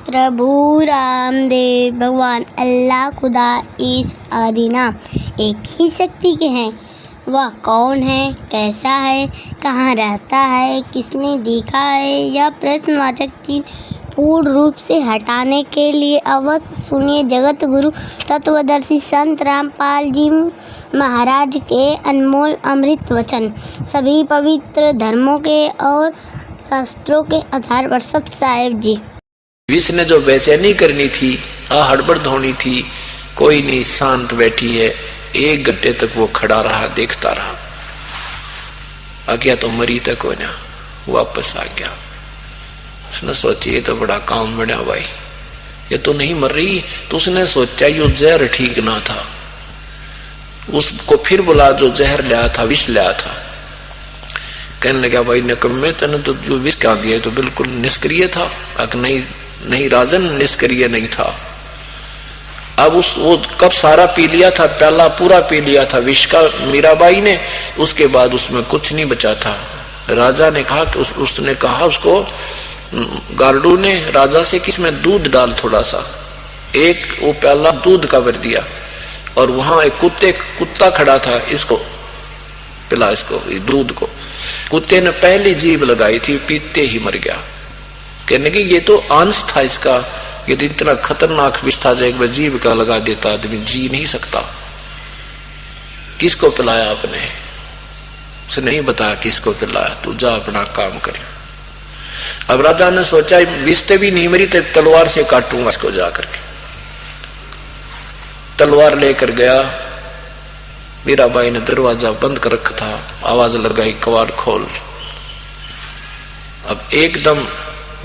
प्रभु रामदेव भगवान अल्लाह खुदा इस आदि नाम एक ही शक्ति के हैं। वह कौन है, कैसा है, कहाँ रहता है, किसने देखा है, यह प्रश्नवाचक चिन्ह पूर्ण रूप से हटाने के लिए अवश्य सुनिए जगत गुरु तत्वदर्शी संत रामपाल जी महाराज के अनमोल अमृत वचन। सभी पवित्र धर्मों के और शास्त्रों के आधार पर सत साहेब जी। विष ने जो बेचैनी करनी थी, हड़बड़ धोनी थी, कोई नहीं, शांत बैठी है। 1 घंटे तक वो खड़ा रहा, देखता रहा। आ गया तो मरी तक हो ना, वापस आ गया। उसने सोची ये तो बड़ा काम बना भाई, ये तो नहीं मर रही। तो उसने सोचा यो जहर ठीक ना था, उसको फिर बुला जो जहर लाया था, विष लाया था। कहने लगा भाई निकम्मे, तने तो जो विष क्या दिया तो बिल्कुल निष्क्रिय था। नहीं राजन, निष्क्रिय नहीं था। अब वो कब सारा पी लिया था, प्याला पूरा पी लिया था विष का मीराबाई ने। उसके बाद उसमें कुछ नहीं बचा था। राजा ने कहा कि उसने कहा उसको, गार्डू ने राजा से कि इसमें दूध डाल थोड़ा सा। एक वो प्याला दूध का भर दिया और वहां एक कुत्ता खड़ा था, इसको पिला, इसको दूध को। कुत्ते ने पहली जीभ लगाई थी, पीते ही मर गया। कहने की ये तो अंश था इसका, ये तो इतना खतरनाक विष था, एक बार जीभ का लगा देता आदमी जी नहीं सकता। किसको पिलाया आपने? उसे नहीं बताया किसको पिलाया, तू जा अपना काम करे। अब राजा ने सोचा विष से भी नहीं मरी तो तलवार से काटूंगा इसको जाकर के। तलवार लेकर गया। मीराबाई ने दरवाजा बंद कर रखा था, आवाज लगाई कवाड़ खोल। अब एकदम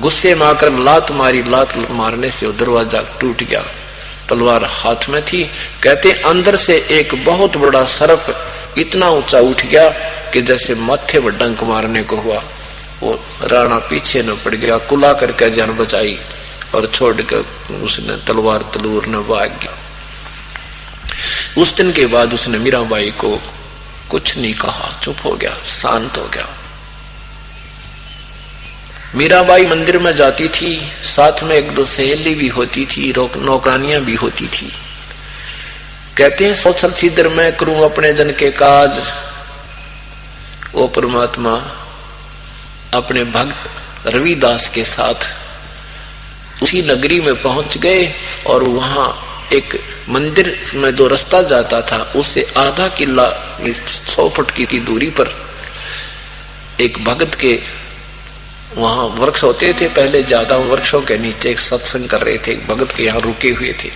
गुस्से में आकर लात मारी, लात मारने से वो दरवाजा टूट गया। तलवार हाथ में थी। कहते अंदर से एक बहुत बड़ा सर्प इतना ऊंचा उठ गया कि जैसे माथे पर डंक मारने को हुआ। वो राणा पीछे न पड़ गया, कुला करके जान बचाई और छोड़कर उसने तलवार तलूर न भाग गया। उस दिन के बाद उसने मीराबाई को कुछ नहीं कहा, चुप हो गया, शांत हो गया। मीराबाई मंदिर में जाती थी, साथ में 1-2 सहेली भी होती थी, नौकरानियां भी होती थी। कहते हैं सोचल छिद्र मैं करूं अपने जन के काज। वो परमात्मा अपने भक्त रविदास के साथ उसी नगरी में पहुंच गए और वहां एक मंदिर में जो रास्ता जाता था उससे आधा किला 100 फुट की दूरी पर एक भक्त के वहां वृक्ष होते थे पहले, ज्यादा वृक्षों के नीचे एक सत्संग कर रहे थे। भगत के यहाँ रुके हुए थे।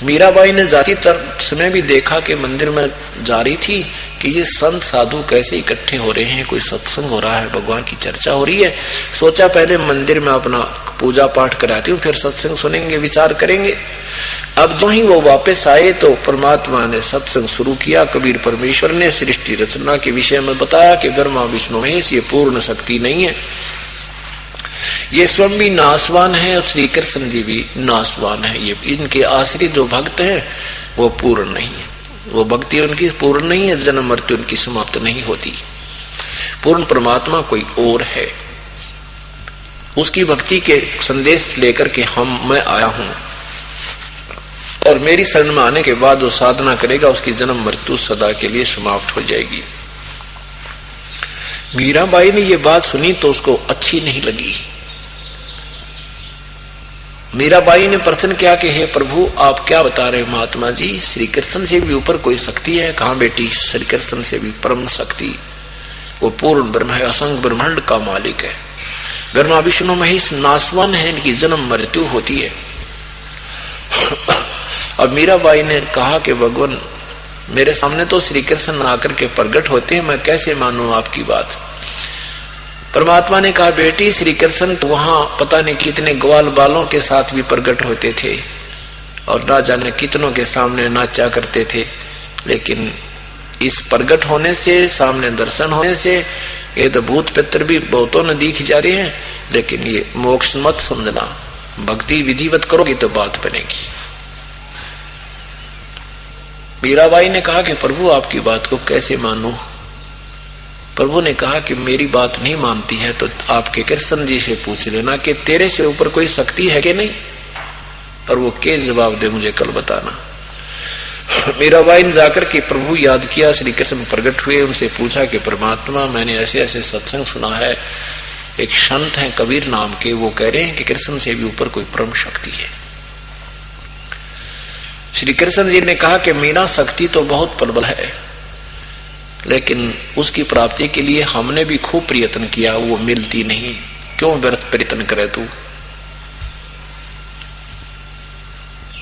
मीराबाई ने जाती समय भी देखा कि मंदिर में जा रही थी कि ये संत साधु कैसे इकट्ठे हो रहे हैं, कोई सत्संग हो रहा है, भगवान की चर्चा हो रही है। सोचा पहले मंदिर में अपना पूजा पाठ कराती हूँ, फिर सत्संग सुनेंगे, विचार करेंगे। अब जो ही वो वापस आए तो परमात्मा ने सत्संग शुरू किया। कबीर परमेश्वर ने सृष्टि रचना के विषय में बताया कि ब्रह्मा विष्णु महेश ये पूर्ण शक्ति नहीं है, ये स्वयं भी नाशवान है और श्री कृष्ण जी भी नाशवान है। ये इनके आश्रित जो भक्त हैं वो पूर्ण नहीं है, वो भक्ति उनकी पूर्ण नहीं है, जन्म मृत्यु उनकी समाप्त नहीं होती। पूर्ण परमात्मा कोई और है। उसकी भक्ति के संदेश लेकर के मैं आया हूं और मेरी शरण में आने के बाद वो साधना करेगा, उसकी जन्म मृत्यु सदा के लिए समाप्त हो जाएगी। मीराबाई ने ये बात सुनी तो उसको अच्छी नहीं लगी। मीराबाई ने प्रश्न किया कि हे प्रभु आप क्या बता रहे महात्मा जी, श्री कृष्ण से भी ऊपर कोई शक्ति है? कहाँ बेटी, श्री कृष्ण से भी परम शक्ति, वो पूर्ण ब्रह्म है, असंख्य ब्रह्मांड का मालिक है। ब्रह्मा विष्णु महेश नाशवान है, इनकी जन्म मृत्यु होती है। अब मीराबाई ने कहा कि भगवान मेरे सामने तो श्री कृष्ण आकर के प्रकट होते हैं, मैं कैसे मानूं आपकी बात? परमात्मा ने कहा बेटी श्री कृष्ण तो वहां पता नहीं कितने ग्वाल बालों के साथ भी प्रकट होते थे और ना जाने कितनों के सामने नाचा करते थे, लेकिन इस प्रकट होने से, सामने दर्शन होने से ये तो भूत पितर भी बहुतों ने दिख जाते हैं, लेकिन ये मोक्ष मत समझना, भक्ति विधिवत करोगे तो बात बनेगी। मीराबाई ने कहा कि प्रभु आपकी बात को कैसे मानूं? प्रभु ने कहा कि मेरी बात नहीं मानती है तो आपके कृष्ण जी से पूछ लेना कि तेरे से ऊपर कोई शक्ति है कि नहीं, और वो के जवाब दे मुझे कल बताना। मीराबाई ने जाकर के प्रभु याद किया, श्री कृष्ण प्रकट हुए, उनसे पूछा कि परमात्मा मैंने ऐसे ऐसे सत्संग सुना है, एक संत है कबीर नाम के, वो कह रहे हैं कि कृष्ण से भी ऊपर कोई परम शक्ति है। श्री कृष्ण जी ने कहा कि मीरा शक्ति तो बहुत प्रबल है, लेकिन उसकी प्राप्ति के लिए हमने भी खूब प्रयत्न किया, वो मिलती नहीं, क्यों व्यर्थ प्रयत्न करे तू।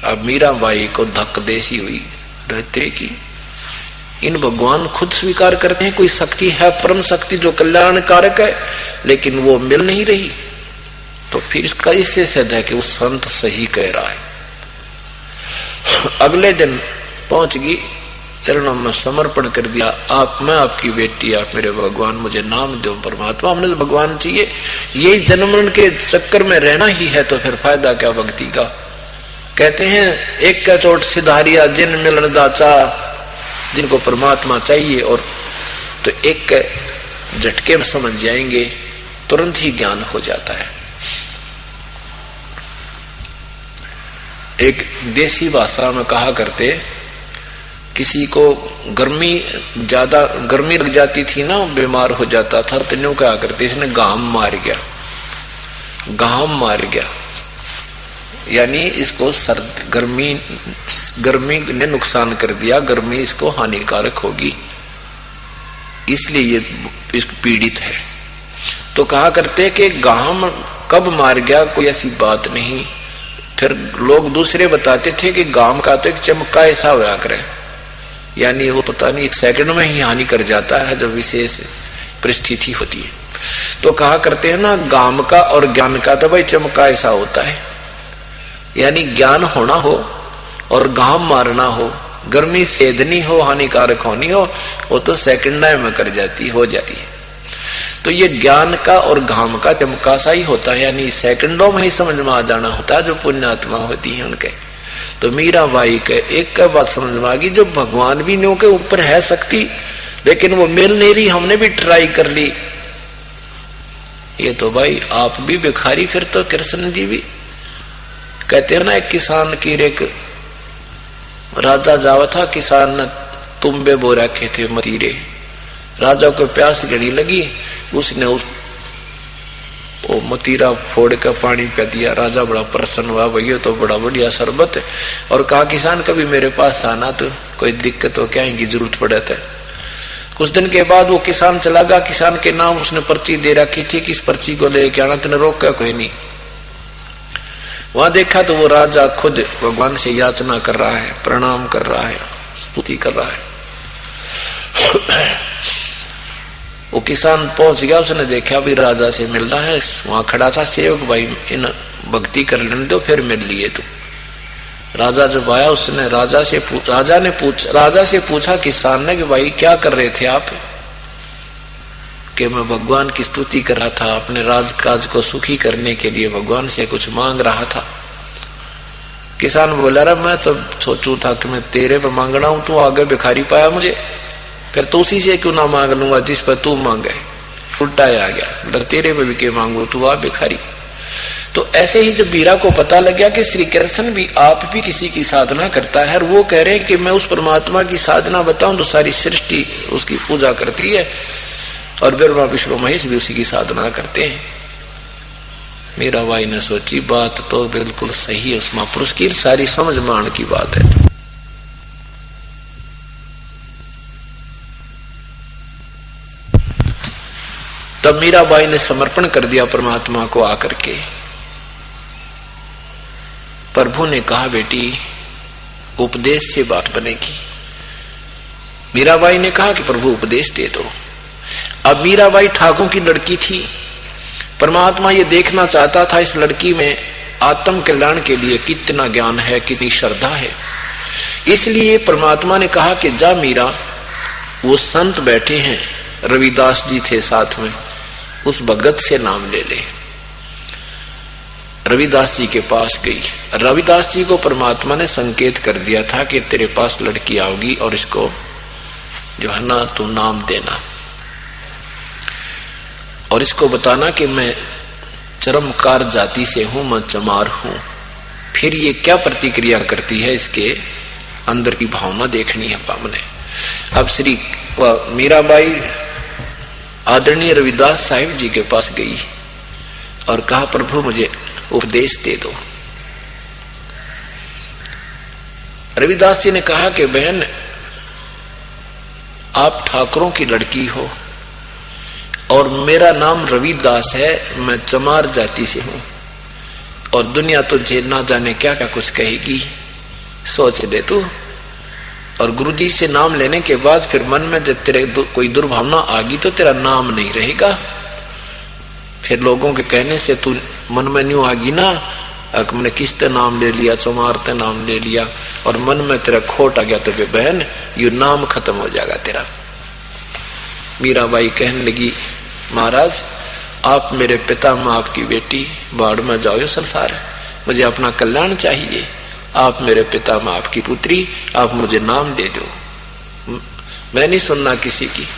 अब मीराबाई को धक्क देसी हुई रहते कि इन भगवान खुद स्वीकार करते हैं कोई शक्ति है, परम शक्ति जो कल्याणकारक है, लेकिन वो मिल नहीं रही। तो फिर इसका इससे सिद्ध है कि वो संत सही कह रहा है। अगले दिन पहुंच गई, चरणों में समर्पण कर दिया, आप मैं आपकी बेटी, आप मेरे भगवान, मुझे नाम दो परमात्मा, हमने तो भगवान चाहिए, यही जन्म के चक्कर में रहना ही है, तो फिर फायदा क्या भक्ति का। कहते हैं एक का चोट सिधारिया जिन मिलन दाचा, जिनको परमात्मा चाहिए और तो एक के झटके में समझ जाएंगे, तुरंत ही ज्ञान हो जाता है। एक देसी भाषा में कहा करते, किसी को ज्यादा गर्मी लग जाती थी ना, बीमार हो जाता था, तो न्यू क्या करते, इसने गाम मार गया, गाम मार गया, यानी इसको गर्मी ने नुकसान कर दिया, गर्मी इसको हानिकारक होगी, इसलिए ये पीड़ित है। तो कहा करते कि गाम कब मार गया कोई ऐसी बात नहीं। फिर लोग दूसरे बताते थे कि गाम का तो एक चमका ऐसा होया करे, यानी वो पता नहीं एक सेकंड में ही हानि कर जाता है जब विशेष परिस्थिति होती है। तो कहा करते हैं ना, गाम का और ज्ञान का तो भाई चमका ऐसा होता है, यानी ज्ञान होना हो और घाम मारना हो, गर्मी सेधनी हो, हानिकारक होनी हो, वो तो सेकंड में कर जाती हो जाती है। तो ये ज्ञान का और घाम का चमका सा ही होता है, यानी सेकंडों में ही समझ में आ जाना होता है जो पुण्यात्मा होती है उनके। तो मीराबाई के एक का बात समझ में आ गई, जो भगवान भी न्यू के ऊपर है शक्ति, लेकिन वो मिल नहीं रही, हमने भी ट्राई कर ली, ये तो भाई आप भी भिखारी, फिर तो कृष्ण जी भी। कहते हैं ना, एक किसान की एक राजा जावा था, किसान ने तुम्बे बो रखे थे मतीरे, राजा को प्यास घड़ी लगी, उसने वो मतीरा फोड़ कर पानी पे दिया, राजा बड़ा प्रसन्न हुआ, भैया तो बड़ा बढ़िया शरबत है, और कहा किसान कभी मेरे पास आना, तो कोई दिक्कत हो क्या की जरूरत पड़े थे। कुछ दिन के बाद वो किसान चला गया, किसान के नाम उसने पर्ची दे रखी थी कि इस पर्ची को लेके आना, तेने रोका कोई नहीं। वहां देखा तो वो राजा खुद भगवान से याचना कर रहा है, प्रणाम कर रहा है, स्तुति कर रहा है। वो किसान पहुंच गया, उसने देखा भी राजा से मिलना है, वहां खड़ा था सेवक, भाई इन भक्ति कर लेने दो फिर मिल लिए। तो राजा जब आया, उसने राजा से पूछा किसान ने कि भाई क्या कर रहे थे आप? कि मैं भगवान की स्तुति कर रहा था, अपने राजकाज को सुखी करने के लिए भगवान से कुछ मांग रहा था। किसान बोला, रहा मैं तो सोचू था कि मैं तेरे पे मांगना हूं, तू आगे भिखारी पाया मुझे, फिर तो उसी से क्यों ना मांग लूंगा जिस पर तू मांगे। उल्टा आ गया, मतलब तेरे पे भी के मांगू, तू आ भिखारी। तो ऐसे ही जब मीरा को पता लग गया कि श्री कृष्ण भी आप भी किसी की साधना करता है, और वो कह रहे हैं कि मैं उस परमात्मा की साधना बताऊं, तो सारी सृष्टि उसकी पूजा करती है, और ब्रह्मा विष्णु महेश भी उसी की साधना करते हैं। मीराबाई ने सोची बात तो बिल्कुल सही है, उस महापुरुष की सारी समझ मान की बात है। तब मीराबाई ने समर्पण कर दिया परमात्मा को आकर के। प्रभु ने कहा, बेटी उपदेश से बात बनेगी। मीराबाई ने कहा कि प्रभु उपदेश दे दो। अब मीराबाई ठाकुर की लड़की थी, परमात्मा ये देखना चाहता था इस लड़की में आत्म कल्याण के लिए कितना ज्ञान है, कितनी श्रद्धा है। इसलिए परमात्मा ने कहा कि जा मीरा, वो संत बैठे हैं, रविदास जी थे साथ में, उस भगत से नाम ले ले। रविदास जी के पास गई। रविदास जी को परमात्मा ने संकेत कर दिया था कि तेरे पास लड़की आओगी और इसको जो है ना तू नाम देना। और इसको बताना कि मैं चरमकार जाति से हूं, मैं चमार हूं। फिर ये क्या प्रतिक्रिया करती है, इसके अंदर की भावना देखनी है हमने। अब श्री मीराबाई आदरणीय रविदास साहिब जी के पास गई और कहा, प्रभु मुझे उपदेश दे दो। रविदास जी ने कहा कि बहन, आप ठाकुरों की लड़की हो और मेरा नाम रविदास है, मैं चमार जाति से हूं और दुनिया तुझे ना जाने क्या क्या कुछ कहेगी, सोच ले तू। और गुरुजी से नाम लेने के बाद फिर मन में जब तेरे कोई दुर्भावना आ गई तो तेरा नाम नहीं रहेगा। फिर लोगों के कहने से तू मन में न्यू आ गई ना, मैंने किसते नाम ले लिया, चमारते नाम ले लिया, और मन में तेरा खोट आ गया तो बहन ये नाम खत्म हो जाएगा तेरा। मीराबाई कहने लगी, महाराज आप मेरे पिता, मैं आपकी बेटी, बाढ़ में जाओ संसार, मुझे अपना कल्याण चाहिए। आप मेरे पिता, मैं आपकी पुत्री, आप मुझे नाम दे दो, मैं नहीं सुनना किसी की।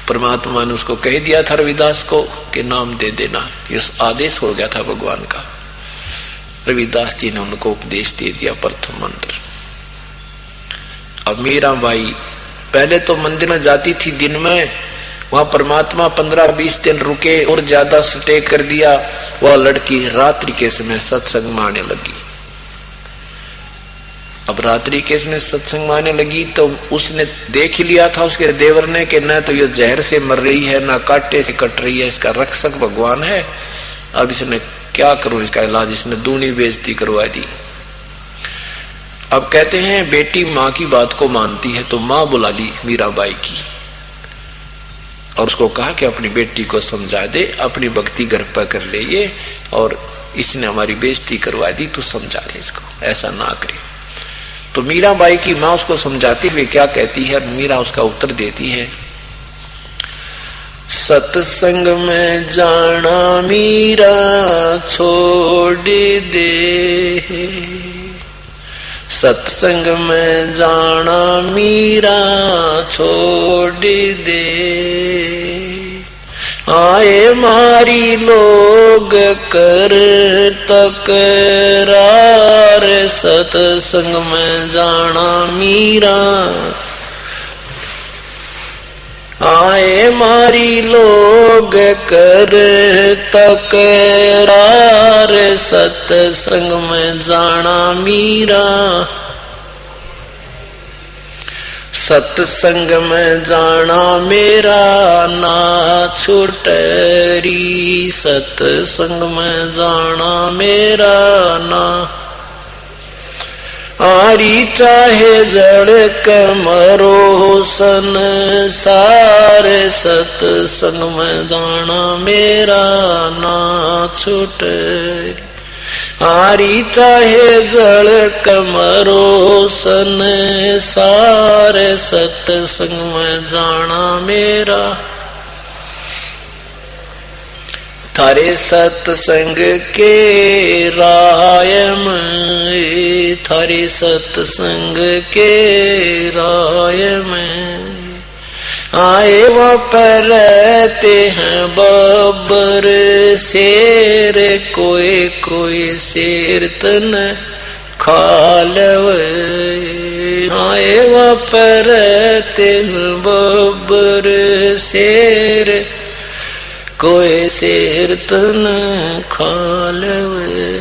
परमात्मा ने उसको कह दिया था रविदास को कि नाम दे देना, ये आदेश हो गया था भगवान का। रविदास जी ने उनको उपदेश दे दिया प्रथम मंत्र। अब मीराबाई पहले तो मंदिर में जाती थी दिन में, वहां परमात्मा 15-20 दिन रुके और ज्यादा स्टे कर दिया। वह लड़की रात्रि के समय सत्संग में आने लगी। अब रात्रि के समय सत्संग में आने लगी तो उसने देख ही लिया था उसके देवर ने कि न तो ये जहर से मर रही है, ना कांटे से कट रही है, इसका रक्षक भगवान है। अब इसने क्या करूं, इसका इलाज, इसने दूनी बेइज्जती करवा दी। अब कहते हैं बेटी माँ की बात को मानती है, तो माँ बुला ली मीराबाई की और उसको कहा कि अपनी बेटी को समझा दे, अपनी भक्ति घर पर कर ले ये, और इसने हमारी बेइज्जती करवा दी, तू समझा दे इसको, ऐसा ना करे। तो मीराबाई की माँ उसको समझाती हुई क्या कहती है, मीरा उसका उत्तर देती है, सत्संग में जाना मीरा छोड़ दे, सत्संग में जाना मीरा छोड़ दे, आए मारी लोग कर तकरार, सत्संग में जाना मीरा, आए मारी लोग कर तकरार, सत्संग में जाना मीरा, सत्संग में जाना मेरा ना छुटरी, सत्संग में जाना मेरा ना, आरी चाहे जड़ कमरो संसार, सत्संग में जाना मेरा ना छुटरी, आरी चाहे जड़ कमरो संसार, सत्संग में जाना मेरा, थारे सत्संग के राय में, थारे सत्संग के राय में, आए वहाँ पर रहते हैं बब्बर शेर, कोई कोई शेर तन खालवे, आए वहाँ पर रहते हैं बब्बर शेर, कोई शेर तन खालवे,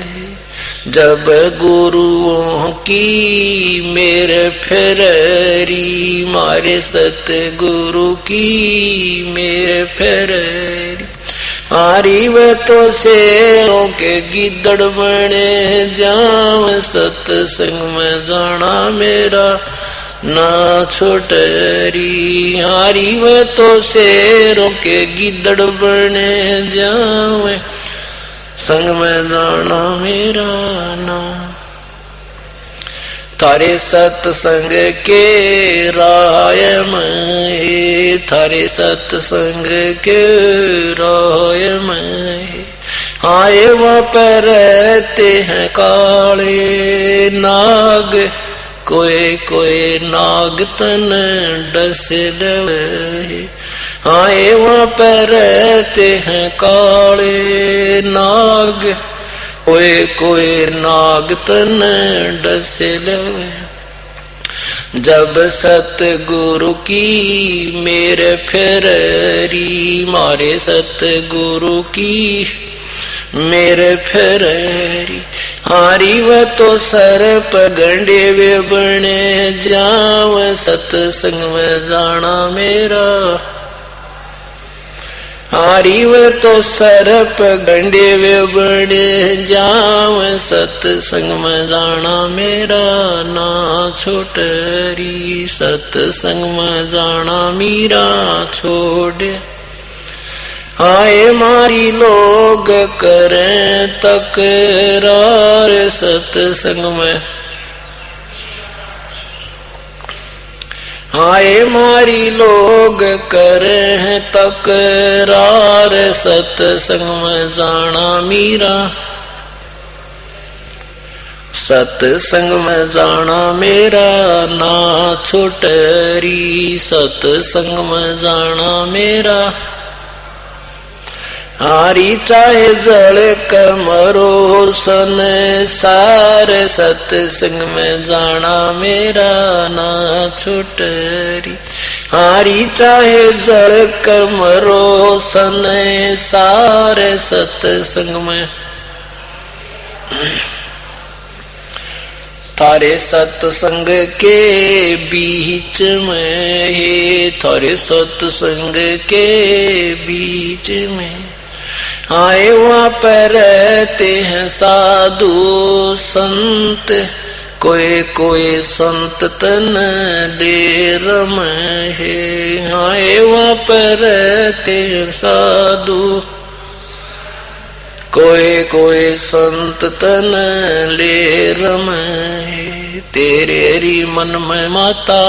जब गुरुओं की मेरे फेरी, मारे सतगुरु की मेरे फेरी, आरी वे तो शेरों के गिद्दड़ बने जाव, सत्संग में जाना मेरा ना छोटरी, आरी वे तो शेरों के गिद्दड़ बने जावे, संग में जाना मेरा ना, थारे सत्संग के राय में, थारे सत्संग के राय में, आए वहाँ पर रहते हैं काले नाग, कोई कोई नाग तन डस लवे, आए वहां पर रहते हैं काले नाग, कोई कोई नाग तन डसे लवे। जब सतगुरु की मेरे फेरी, मारे सतगुरु की मेरे फेरी। हारी व तो सर्प गंडे वे बने, जाव सतसंग में जाना मेरा। हारी व तो सर्प गंडे वे बने, जाव सतसंग में जाना मेरा। ना छोटरी सतसंग में जाना मीरा छोड़। आए मारी लोग करें तकरार सतसंग में, आए मारी लोग करें तकरार सतसंग में जाना मीरा। सतसंग में जाना मेरा ना छोटरी सतसंग में जाना मेरा। हारी चाहे जल कमरो सन सार सतसंग में जाना मेरा ना छोटरी। हारी चाहे जल कमरो सन सार सतसंग में। थारे सत्संग के बीच में है, थारे सत्संग के बीच में आए वहां पर रहते हैं साधु संत। कोई कोई संत तन देर में है, आए वहां पर रहते हैं साधु। कोई कोई संत तन ले रमे, तेरे री मन में माता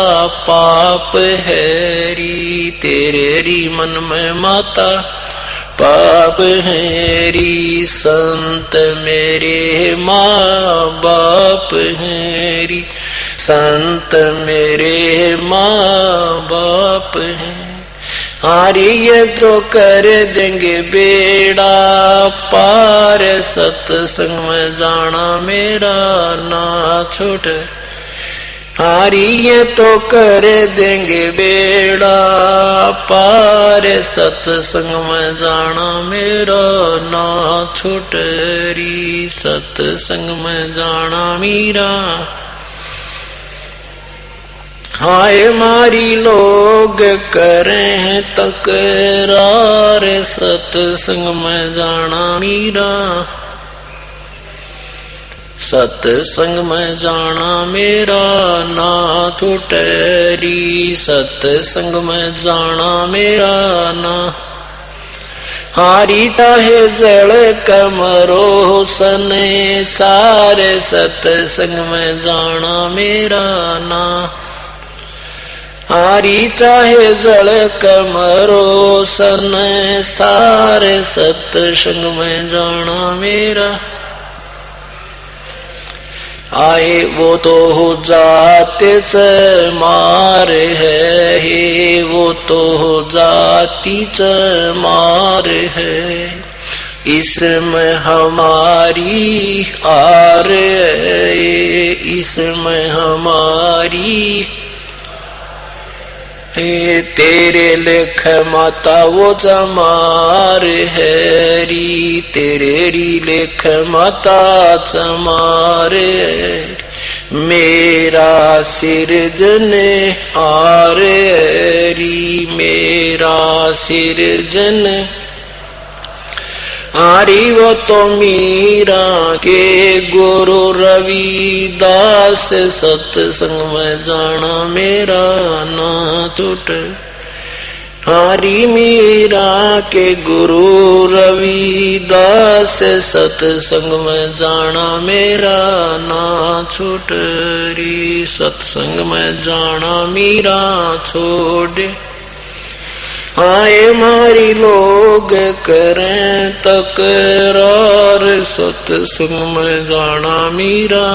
पाप है री। तेरे री मन में माता पाप है री। संत मेरे माँ बाप है री। संत मेरे माँ बाप है। हारी ये तो कर देंगे बेड़ा पार सतसंग में जाना मेरा ना छोड़। हारी ये तो कर देंगे बेड़ा पार सतसंग में जाना मेरा ना छोटरी सतसंग में जाना मीरा। हाय मारी लोग करें तकरार सतसंग में जाना मीरा। सतसंग में जाना मेरा ना टूटरी। सतसंग में जाना मेरा ना हारी चाहे जड़ कमरो सने सारे सतसंग में जाना मेरा ना। हारी चाहे जल कमरो सन सारे सत्संग में जाना मेरा। आए वो तो हो जाते च मार है हे, वो तो हो जाती च मार है। इसमें हमारी आर है, इसमें हमारी तेरे लेख माता वो चमार है री। तेरे री लेख माता चमार है। मेरा सिरजन आर री। मेरा सिरजन हारी वो तो मीरा के गुरु रविदास। सत्संग में जाना मेरा ना टूट। हारी मीरा के गुरु रविदास। सत्संग में जाना मेरा ना छूट री। सत्संग में जाना मीरा छोड़। आए मारी लोग करें तकरार। सत्संग में जाना मीरा।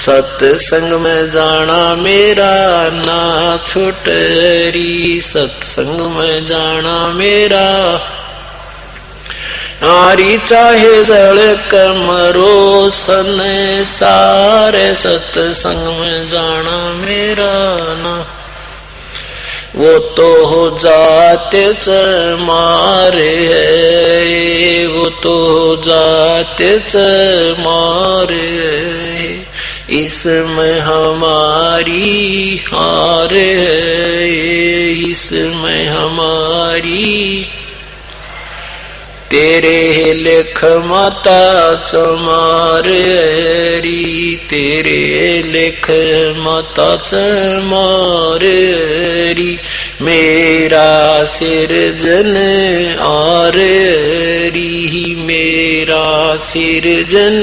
सत्संग में जाना मेरा ना छुटरी, सत्संग में जाना मेरा आरी चाहे जड़क मरो संसार, सत्संग में जाना मेरा ना। वो तो हो जाते मारे, वो तो हो जाते मारे, इसमें हमारी हार है, इसमें हमारी। तेरे लेख माता चमारी, तेरे लेख माता चमारी, मेरा सिरजन आरी, मेरा सिरजन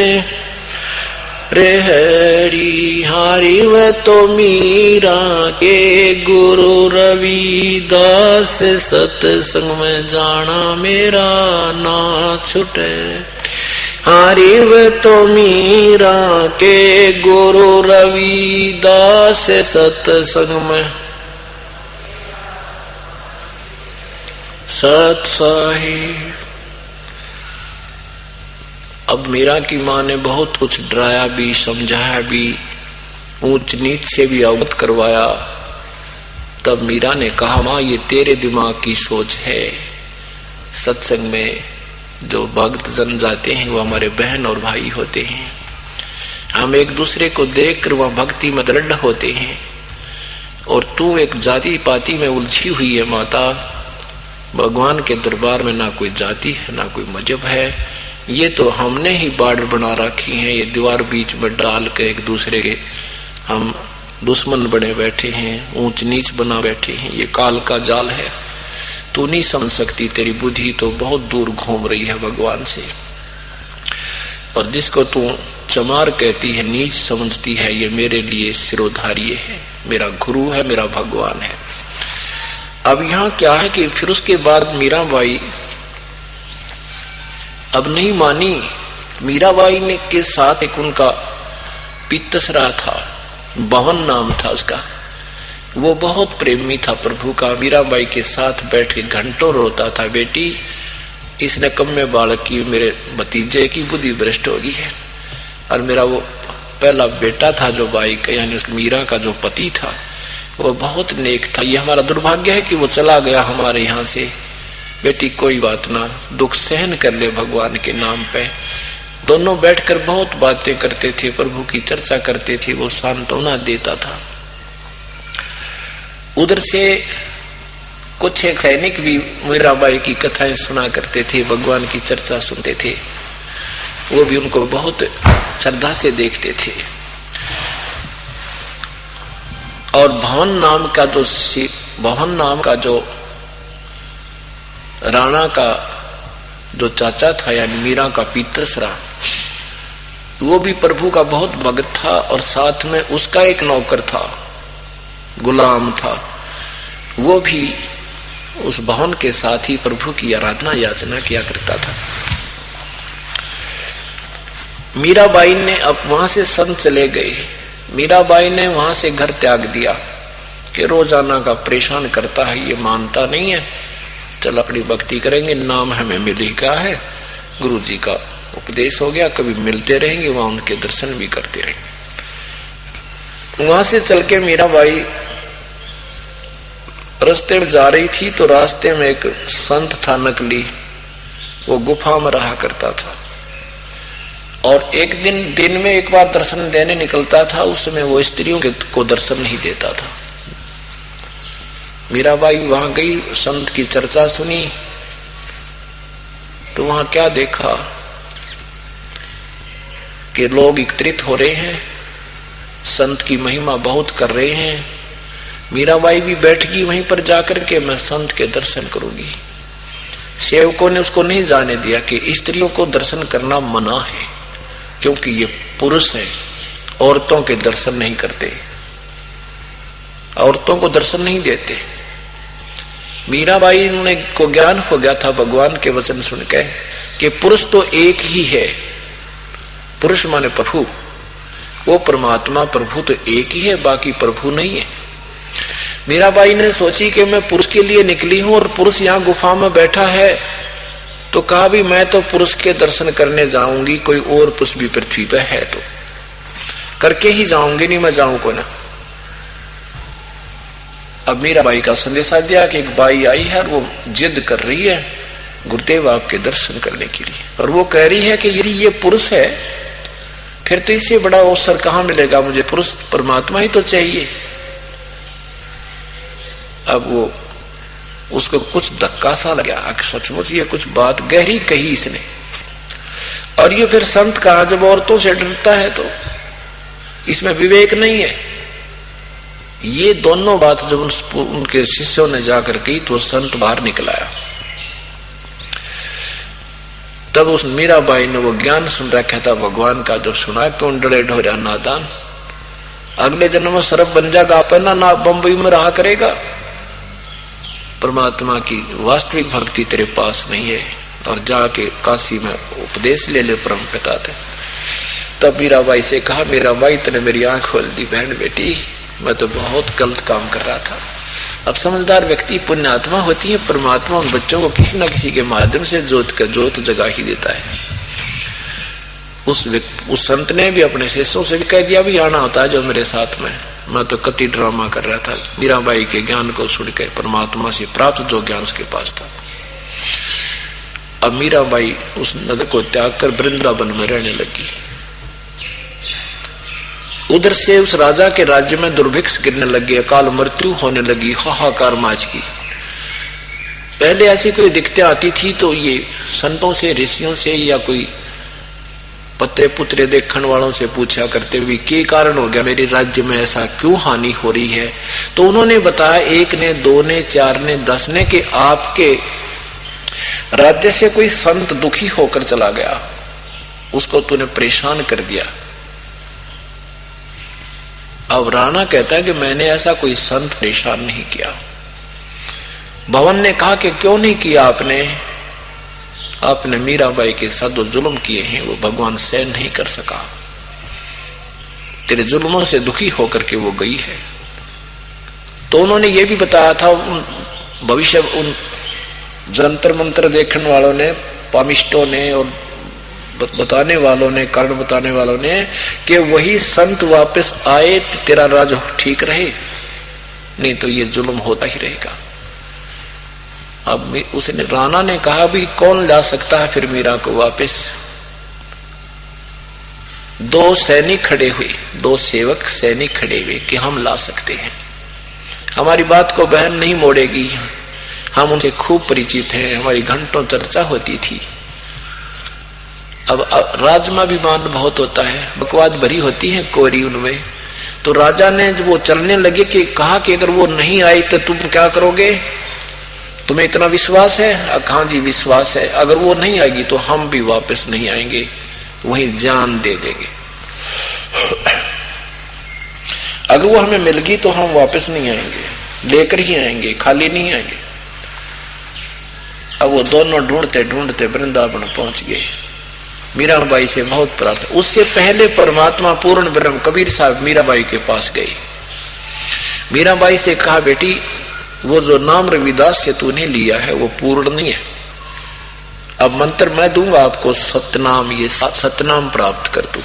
रे हरि। हरि व तो मीरा के गुरु रविदास, सत्संग में जाना मेरा ना छूटे। हरि व तो मीरा के गुरु रविदास, सत्संग में सत साहिब। अब मीरा की माँ ने बहुत कुछ डराया भी, समझाया भी, ऊंच नीच से भी अवगत करवाया। तब मीरा ने कहा, माँ ये तेरे दिमाग की सोच है। सत्संग में जो भक्त जन जाते हैं वो हमारे बहन और भाई होते हैं। हम एक दूसरे को देखकर वह भक्ति में दृढ़ होते हैं, और तू एक जाति पाति में उलझी हुई है माता। भगवान के दरबार में ना कोई जाति है ना कोई मजहब है, ये तो हमने ही बार्डर बना रखी है। ये दीवार बीच में डाल के एक दूसरे के हम दुश्मन बने बैठे हैं, ऊंच नीच बना बैठे हैं। ये काल का जाल है, तू नहीं समझ सकती। तेरी बुद्धि तो बहुत दूर घूम रही है भगवान से। और जिसको तू चमार कहती है, नीच समझती है, ये मेरे लिए सिरोधार्य है, मेरा गुरु है, मेरा भगवान है। अब यहाँ क्या है कि फिर उसके बाद मीराबाई अब नहीं मानी। मीराबाई ने के साथ एक उनका पितसरा था, बहन नाम था उसका। वो बहुत प्रेमी था प्रभु का। मीराबाई के साथ बैठ के घंटों रोता था, बेटी इस नकम्मे बालक की, मेरे भतीजे की बुद्धि भ्रष्ट हो गई है। और मेरा वो पहला बेटा था जो बाई का, यानी उस मीरा का जो पति था, वो बहुत नेक था। ये हमारा दुर्भाग्य है कि वो चला गया हमारे यहाँ से। बेटी कोई बात ना, दुख सहन कर ले भगवान के नाम पे। दोनों बैठकर बहुत बातें करते थे, प्रभु की चर्चा करते थे, वो सांत्वना देता था। उधर से कुछ एक सैनिक भी मीराबाई की कथाएं सुना करते थे, भगवान की चर्चा सुनते थे। वो भी उनको बहुत श्रद्धा से देखते थे। और भवन नाम का जो राणा का जो चाचा था, यानी मीरा का पितसरा, वो भी प्रभु का बहुत भक्त था। और साथ में उसका एक नौकर था, गुलाम था, वो भी उस भवन के साथ ही प्रभु की आराधना याचना किया करता था। मीराबाई ने अब वहां से संत चले गए। मीराबाई ने वहां से घर त्याग दिया कि रोजाना का परेशान करता है, ये मानता नहीं है, चल अपनी भक्ति करेंगे, नाम हमें मिल ही गया है, गुरु जी का उपदेश हो गया, कभी मिलते रहेंगे, वहां उनके दर्शन भी करते रहेंगे। वहां से चल के मीराबाई रास्ते में जा रही थी, तो रास्ते में एक संत था नकली, वो गुफा में रहा करता था। और एक दिन में एक बार दर्शन देने निकलता था, उस समय वो स्त्रियों को दर्शन नहीं देता था। मीराबाई वहां गई, संत की चर्चा सुनी, तो वहां क्या देखा कि लोग एकत्रित हो रहे हैं, संत की महिमा बहुत कर रहे हैं। मीराबाई भी बैठ गई वहीं पर जाकर के, मैं संत के दर्शन करूंगी। सेवकों ने उसको नहीं जाने दिया कि स्त्रियों को दर्शन करना मना है, क्योंकि ये पुरुष है, औरतों के दर्शन नहीं करते, औरतों को दर्शन नहीं देते। मीराबाई ने को ज्ञान हो गया था भगवान के वचन सुन के कि पुरुष तो एक ही है, पुरुष माने प्रभु, वो परमात्मा प्रभु तो एक ही है, बाकी प्रभु नहीं है। मीराबाई ने सोची कि मैं पुरुष के लिए निकली हूं और पुरुष यहाँ गुफा में बैठा है, तो कहा भी मैं तो पुरुष के दर्शन करने जाऊंगी, कोई और पुरुष भी पृथ्वी पे है तो करके ही जाऊंगी, नहीं मैं जाऊं को ना। अब मीराबाई का संदेशा दिया कि एक बाई आई है और वो जिद कर रही है गुरुदेव आपके दर्शन करने के लिए, और वो कह रही है कि यदि ये पुरुष है फिर तो इससे बड़ा अवसर कहां मिलेगा मुझे, पुरुष परमात्मा ही तो चाहिए। अब वो उसको कुछ धक्का सा लगा, सचमुच ये कुछ बात गहरी कही इसने। और ये फिर संत कहा जब औरतों से डरता है तो इसमें विवेक नहीं है। ये दोनों बात जब उनके शिष्यों ने जाकर कही तो संत बाहर निकल आया। तब उस मीराबाई ने वो ज्ञान सुन रखा था भगवान का, जो सुना क्यों डरे ढोरा नादान, अगले जन्म में सरब बन जाएगा, अपना ना बम्बई में रहा करेगा। परमात्मा की वास्तविक भक्ति तेरे पास नहीं है, और जाके काशी में उपदेश ले ले परम पिता थे। तब मीराबाई से कहा, मीराबाई तूने मेरी आंख खोल दी बहन बेटी, मैं तो बहुत गलत काम कर रहा था। अब समझदार व्यक्ति पुण्यात्मा होती है, परमात्मा उन बच्चों को किसी न किसी के माध्यम से जोत जगा ही देता है। उस संत ने भी अपने शिष्यों से भी कह दिया भी आना होता है जो मेरे साथ में। मैं तो कति ड्रामा कर रहा था, मीराबाई के ज्ञान को सुन के परमात्मा से प्राप्त जो ज्ञान उसके पास था। अब मीराबाई उस नगर को त्याग कर वृंदावन में रहने लगी। उधर से उस राजा के राज्य में दुर्भिक्ष गिरने लगी, अकाल मृत्यु होने लगी, हाहाकार माच की। पहले ऐसी कोई दिक्कतें आती थी तो ये संतों से, ऋषियों से या कोई पत्रे पुत्रे देखने वालों से पूछा करते हुए क्या कारण हो गया मेरे राज्य में, ऐसा क्यों हानि हो रही है। तो उन्होंने बताया, एक ने, दो ने, चार ने, 10 ने, कि आपके राज्य से कोई संत दुखी होकर चला गया, उसको तूने परेशान कर दिया। अब राणा कहता है कि मैंने ऐसा कोई संत परेशान नहीं किया। भवन ने कहा कि क्यों नहीं किया आपने मीराबाई के साथ जो जुल्म किए हैं वो भगवान सहन नहीं कर सका, तेरे जुल्मों से दुखी होकर के वो गई है। तो उन्होंने ये भी बताया था, भविष्य उन जंतर मंत्र देखने वालों ने, पामिष्टों ने और बताने वालों ने, कारण बताने वालों ने, कि वही संत वापस आए तो तेरा राज ठीक रहे, नहीं तो ये जुल्म होता ही रहेगा। अब उसने, राणा ने कहा भी कौन ला सकता है फिर मीरा को वापस। 2 सैनिक खड़े हुए, 2 सेवक सैनिक खड़े हुए कि हम ला सकते हैं, हमारी बात को बहन नहीं मोड़ेगी, हम उनसे खूब परिचित हैं, हमारी घंटों चर्चा होती थी। अब राजमाभिमान बहुत होता है, बकवाद भरी होती है कोरी उनमें। तो राजा ने जब वो चलने लगे कि कहा कि अगर वो नहीं आई तो तुम क्या करोगे, तुम्हें इतना विश्वास है? हाँ जी विश्वास है, अगर वो नहीं आएगी तो हम भी वापस नहीं आएंगे, वहीं जान दे देंगे। अगर वो हमें मिल गई तो हम वापस नहीं आएंगे, लेकर ही आएंगे, खाली नहीं आएंगे। अब वो दोनों ढूंढते ढूंढते वृंदावन पहुंच गए। मीराबाई से बहुत प्रार्थना, उससे पहले परमात्मा पूर्ण ब्रह्म कबीर साहब मीराबाई के पास गए। मीराबाई से कहा, बेटी वो जो नाम रविदास से तूने लिया है वो पूर्ण नहीं है, अब मंत्र मैं दूंगा आपको, सतनाम, ये सतनाम प्राप्त कर तू।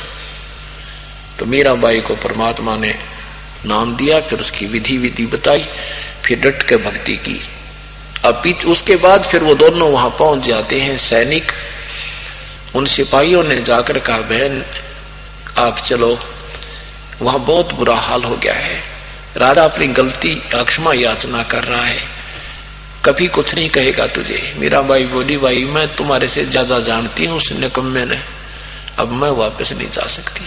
तो मीराबाई को परमात्मा ने नाम दिया, फिर उसकी विधि बताई, फिर डट के भक्ति की। अब उसके बाद फिर वो दोनों वहां पहुंच जाते हैं सैनिक। उन सिपाहियों ने जाकर कहा, बहन आप चलो, वहां बहुत बुरा हाल हो गया है, राजा अपनी गलती क्षमा याचना कर रहा है, कभी कुछ नहीं कहेगा तुझे। मीराबाई बोली, भाई मैं तुम्हारे से ज्यादा जानती हूँ उस निकम्मे ने, अब मैं वापस नहीं जा सकती।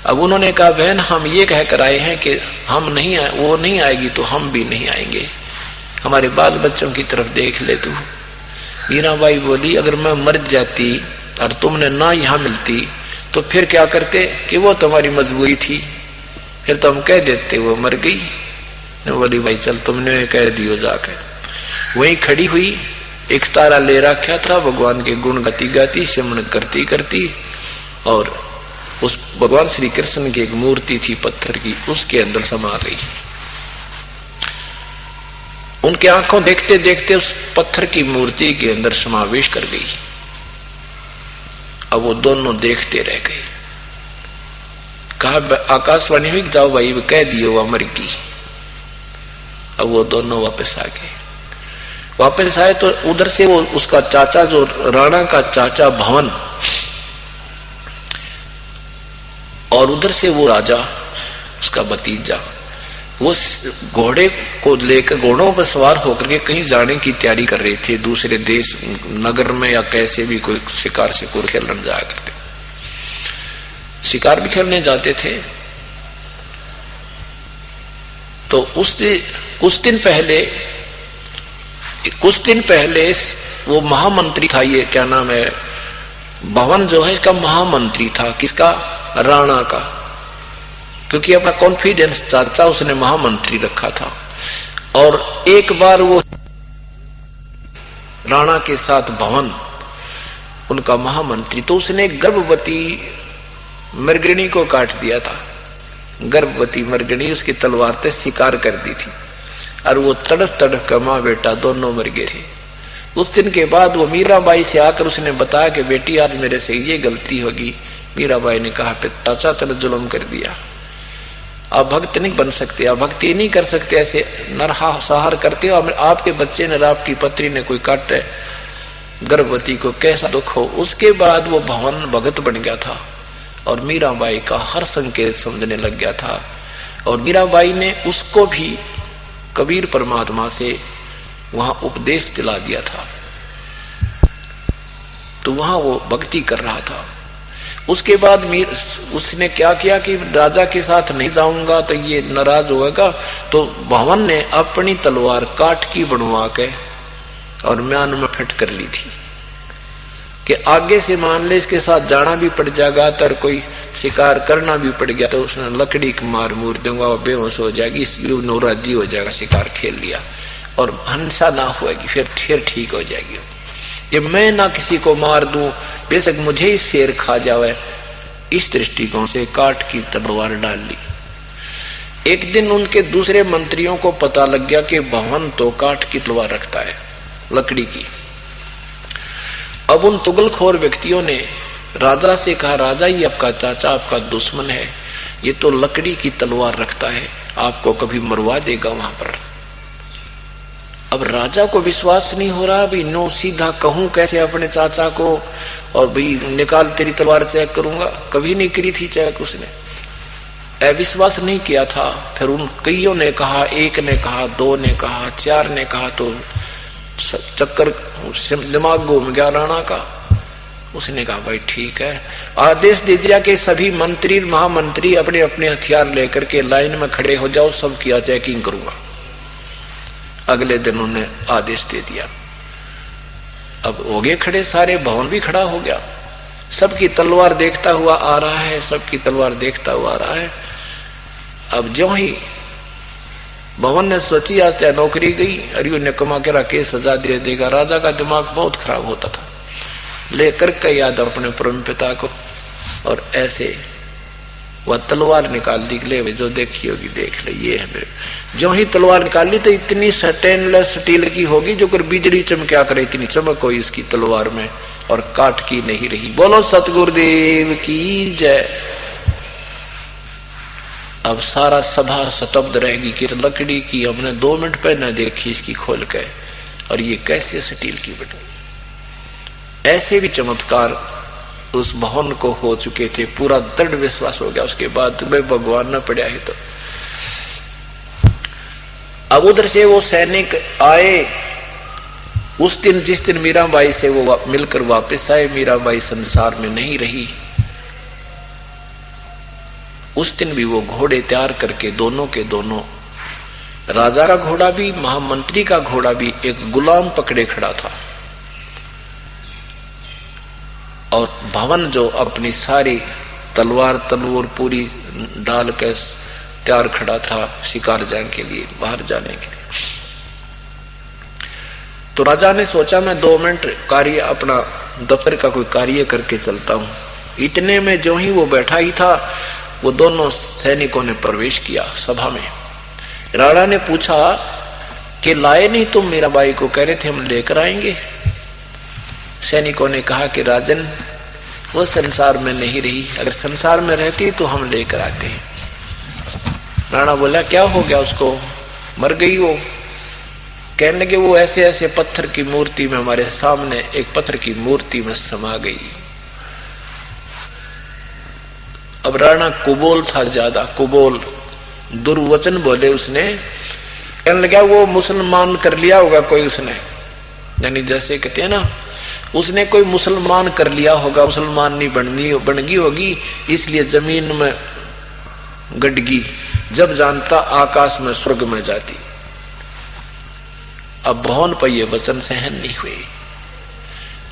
अब उन्होंने कहा, बहन हम ये कह कर आए हैं कि हम नहीं आए, वो नहीं आएगी तो हम भी नहीं आएंगे, हमारे बाल बच्चों की तरफ देख ले तू। मीराबाई बोली, अगर मैं मर जाती और तुमने ना यहाँ मिलती तो फिर क्या करते, कि वो तुम्हारी मजबूरी थी, फिर तो हम कह देते वो मर गई। बोली, भाई चल तुमने कह दियो जाकर। वहीं खड़ी हुई, एक तारा ले रखा था, भगवान के गुण गाती गाती, सिमरन करती करती, और उस भगवान श्री कृष्ण की एक मूर्ति थी पत्थर की, उसके अंदर समा गई। उनके आंखों देखते देखते उस पत्थर की मूर्ति के अंदर समावेश कर गई। अब वो दोनों देखते रह गए। कहा आकाशवाणी हुई, जाओ भाई कह दियो वो मर गई। अब वो दोनों वापस आ गए। वापस आए तो उधर से वो उसका चाचा, जो राणा का चाचा भवन, और उधर से वो राजा उसका भतीजा, वो घोड़े को लेकर, घोड़ों पर सवार होकर के कहीं जाने की तैयारी कर रहे थे, दूसरे देश, नगर में, या कैसे भी कोई शिकार से कोई खेलने जाया करते, शिकार भी खेलने जाते थे। तो कुछ दिन पहले वो महामंत्री था, ये क्या नाम है, भवन जो है इसका महामंत्री था, किसका, राणा का, क्योंकि अपना कॉन्फिडेंस चाचा उसने महामंत्री रखा था। और एक बार वो राणा के साथ भवन उनका महामंत्री, तो उसने गर्भवती मृगणी को काट दिया था। गर्भवती मृगणी उसकी तलवार से शिकार कर दी थी, और वो तड़प तड़प का माँ बेटा दोनों मर गए थे। उस दिन के बाद वो मीराबाई से आकर उसने बताया कि बेटी आज मेरे से ये गलती होगी। मीराबाई ने कहा चाचा तने जुल्म कर दिया, आप भक्त नहीं बन सकते, आप भक्ति नहीं कर सकते, ऐसे नरसंहार करते हो, आपके बच्चे ने, आपकी पत्नी ने कोई काटे गर्भवती को, कैसा दुख हो। उसके बाद वो भवन भगत बन गया था और मीराबाई का हर संकेत समझने लग गया था। और मीराबाई ने उसको भी कबीर परमात्मा से वहां उपदेश दिला दिया था, तो वहां वो भक्ति कर रहा था। उसके बाद उसने क्या किया कि राजा के साथ नहीं जाऊंगा तो ये नाराज होगा, तो भवन ने अपनी तलवार काठ की बनवा के और म्यान में फिट कर ली थी कि आगे से मान ले इसके साथ जाना भी पड़ जाएगा, तो कोई शिकार करना भी पड़ गया तो उसने लकड़ी की मार मूर दूंगा, वो बेहोश हो जाएगी, इसलिए नौराजी हो जाएगा, शिकार खेल लिया और हिंसा ना होगी, फिर ठीक हो जाएगी। ये मैं ना किसी को मार दूं, बेशक मुझे ही शेर खा जावे, इस दृष्टिकोण से काठ की तलवार डाल ली। एक दिन उनके दूसरे मंत्रियों को पता लग गया कि भवन तो काठ की तलवार रखता है, लकड़ी की। अब उन चुगलखोर व्यक्तियों ने राजा से कहा, राजा ये आपका चाचा आपका दुश्मन है, ये तो लकड़ी की तलवार रखता है, आपको कभी मरवा देगा वहां पर। अब राजा को विश्वास नहीं हो रहा, भाई नो सीधा कहूं कैसे अपने चाचा को, और भाई निकाल तेरी तलवार चेक करूंगा, कभी नहीं करी थी चेक उसने, अविश्वास नहीं किया था। फिर उन कईयों ने कहा, एक ने कहा, दो ने कहा, चार ने कहा, तो चक्कर दिमाग घूम गया राणा का। उसने कहा भाई ठीक है, आदेश दे दिया कि सभी मंत्री महामंत्री अपने अपने हथियार लेकर के लाइन में खड़े हो जाओ, सब किया चेकिंग करूंगा। अगले दिन उन्होंने आदेश दे दिया। अब हो गए खड़े सारे, भवन भी खड़ा हो गया, सबकी तलवार देखता हुआ आ रहा है, सबकी तलवार देखता हुआ आ रहा है। अब जो ही भवन ने सोची आते नौकरी गई, अरियो ने कमा के केस सजा दे देगा। राजा का दिमाग बहुत खराब होता था, लेकर के याद अपने परम पिता को, और ऐसे वह तलवार निकाल दी, ले जो देखी होगी देख ले, ये है मेरे। जो ही तलवार निकाल ली तो इतनी स्टेनलेस स्टील की होगी जो कर बिजली चमक्या करे, इतनी चमक हुई इसकी तलवार में, और काट की नहीं रही। बोलो सतगुरुदेव की जय। अब सारा सभा स्तब्ध रहेगी कि लकड़ी की हमने 2 मिनट पहले देखी इसकी खोल के, और ये कैसे स्टील की बनी। ऐसे भी चमत्कार उस भवन को हो चुके थे, पूरा दृढ़ विश्वास हो गया। उसके बाद तुम्हें भगवान न पड़ा है। तो अब उधर से वो सैनिक आए उस दिन, जिस दिन मीराबाई से वो मिलकर वापस आए, मीराबाई संसार में नहीं रही। उस दिन भी वो घोड़े तैयार करके दोनों के दोनों, राजा का घोड़ा भी महामंत्री का घोड़ा भी, एक गुलाम पकड़े खड़ा था, और भवन जो अपनी सारी तलवार पूरी डाल के तैयार खड़ा था शिकार जाने के लिए, बाहर जाने के लिए। तो राजा ने सोचा मैं 2 मिनट कार्य, अपना दफ्तर का कोई कार्य करके चलता हूं। इतने में जो ही वो बैठा ही था, वो दोनों सैनिकों ने प्रवेश किया सभा में। राणा ने पूछा कि लाए नहीं तुम मीराबाई को? कह रहे थे हम लेकर आएंगे। सैनिकों ने कहा कि राजन, वो संसार में नहीं रही, अगर संसार में रहती तो हम लेकर आते हैं। राणा बोला क्या हो गया उसको? मर गई वो? कहने लगे वो ऐसे ऐसे पत्थर की मूर्ति में, हमारे सामने एक पत्थर की मूर्ति में समा गई। अब राणा कुबोल था, ज्यादा कुबोल, दुर्वचन बोले उसने। कहने लगा वो मुसलमान कर लिया होगा कोई उसने, यानी जैसे कहते हैं ना, उसने कोई मुसलमान कर लिया होगा, मुसलमान नहीं बन गई होगी, इसलिए जमीन में गडगी, जब जानता आकाश में स्वर्ग में जाती। अब भवन पर यह वचन सहन नहीं हुए।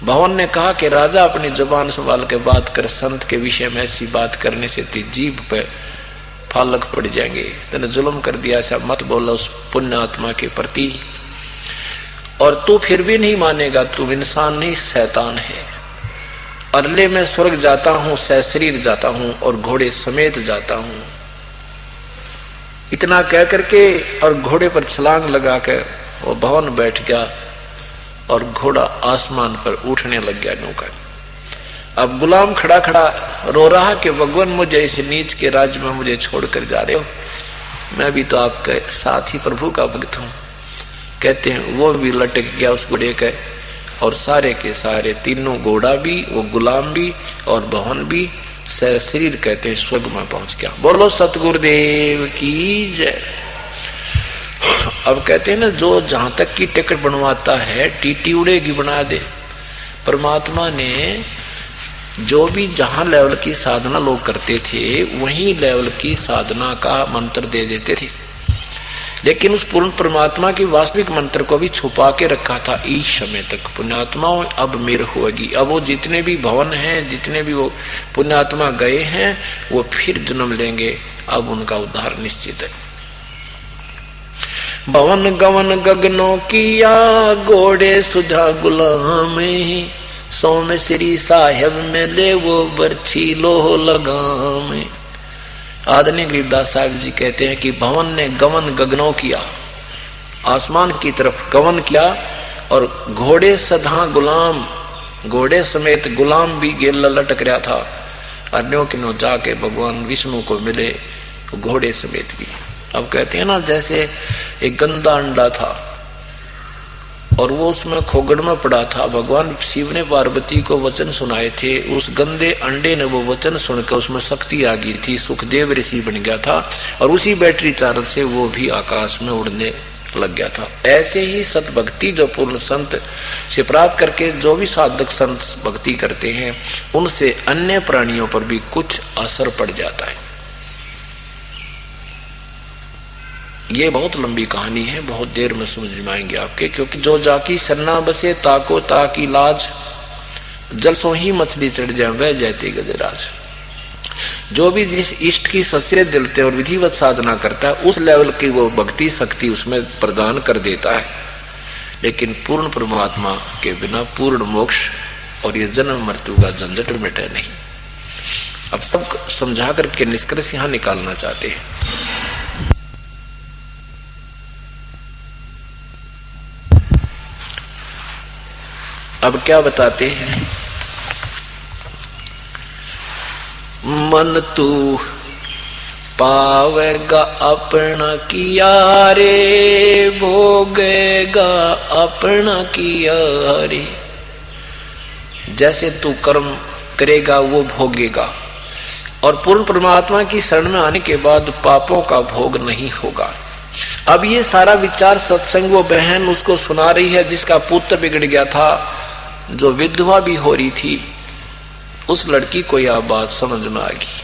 भवन ने कहा कि राजा अपनी जुबान संभाल के बात कर, संत के विषय में ऐसी बात करने से तेरी जीभ पे फालक पड़ जाएंगे। तूने जुल्म कर दिया, ऐसा मत बोला उस पुण्य आत्मा के प्रति। और तू फिर भी नहीं मानेगा, तू इंसान नहीं शैतान है। अरले में स्वर्ग जाता हूं, सशरीर जाता हूं और घोड़े समेत जाता हूं। इतना कह करके और घोड़े पर छलांग लगा के वो भवन बैठ गया और घोड़ा आसमान पर उठने लग गया नौका। अब गुलाम खड़ा खड़ा रो रहा कि भगवान मुझे इस नीच के राज्य में मुझे छोड़कर जा रहे हो, मैं भी तो आपके साथ ही प्रभु का भक्त हूं। कहते हैं वो भी लटक गया उस घोड़े के, और सारे के सारे तीनों, घोड़ा भी, वो गुलाम भी और भवन भी, शरीर कहते हैं स्वर्ग में पहुंच गया। बोलो सतगुरुदेव की जय। अब कहते हैं ना, जो जहां तक की टिकट बनवाता है टीटी उड़ेगी बना दे। परमात्मा ने जो भी जहां लेवल की साधना लोग करते थे वहीं लेवल की साधना का मंत्र दे देते थे, लेकिन उस पूर्ण परमात्मा की वास्तविक मंत्र को भी छुपा के रखा था। इस समय तक पुण्यात्माओं अब मेर होगी। अब वो जितने भी भवन हैं, जितने भी वो पुण्यात्मा गए हैं, वो फिर जन्म लेंगे। अब उनका उद्धार निश्चित है। भवन गवन गगनों किया, घोड़े सुधा गुलाम, सोम श्री साहेब में ले वो बरछी लोह लगाम। आदरणीय गरीबदास साहब जी कहते हैं कि भवन ने गवन गगनों किया, आसमान की तरफ गवन किया, और घोड़े सधा गुलाम, घोड़े समेत गुलाम भी गेल लटक रहा था। अन्यों के नो जाके भगवान विष्णु को मिले घोड़े समेत भी। अब कहते हैं ना, जैसे एक गंदा अंडा था और वो उसमें खोगड़ में पड़ा था। भगवान शिव ने पार्वती को वचन सुनाए थे, उस गंदे अंडे ने वो वचन सुनकर उसमें शक्ति आ गई थी, सुखदेव ऋषि बन गया था, और उसी बैटरी चार्ज से वो भी आकाश में उड़ने लग गया था। ऐसे ही सत भक्ति जो पूर्ण संत से प्राप्त करके जो भी साधक संत भक्ति करते हैं, उनसे अन्य प्राणियों पर भी कुछ असर पड़ जाता है। ये बहुत लंबी कहानी है, बहुत देर में समझ में आएंगे आपके, क्योंकि जो जाकी सन्ना बसे ताको ताकी लाज, जल सो ही मछली चढ़ जाए वह जयते गजराज। जो भी जिस इष्ट की सच्चे दिल से और विधिवत साधना करता है, उस लेवल की वो भक्ति शक्ति उसमें प्रदान कर देता है। लेकिन पूर्ण परमात्मा के बिना पूर्ण मोक्ष और ये जन्म मृत्यु का झंझट मिटे नहीं। अब सब समझा करके निष्कर्ष यहां निकालना चाहते हैं। अब क्या बताते हैं? मन तू पावेगा अपना किया रे, भोगेगा अपना किया रे। जैसे तू कर्म करेगा वो भोगेगा, और पूर्ण परमात्मा की शरण में आने के बाद पापों का भोग नहीं होगा। अब ये सारा विचार सत्संग वो बहन उसको सुना रही है जिसका पुत्र बिगड़ गया था, जो विधवा भी हो रही थी। उस लड़की को यह बात समझ में आ गई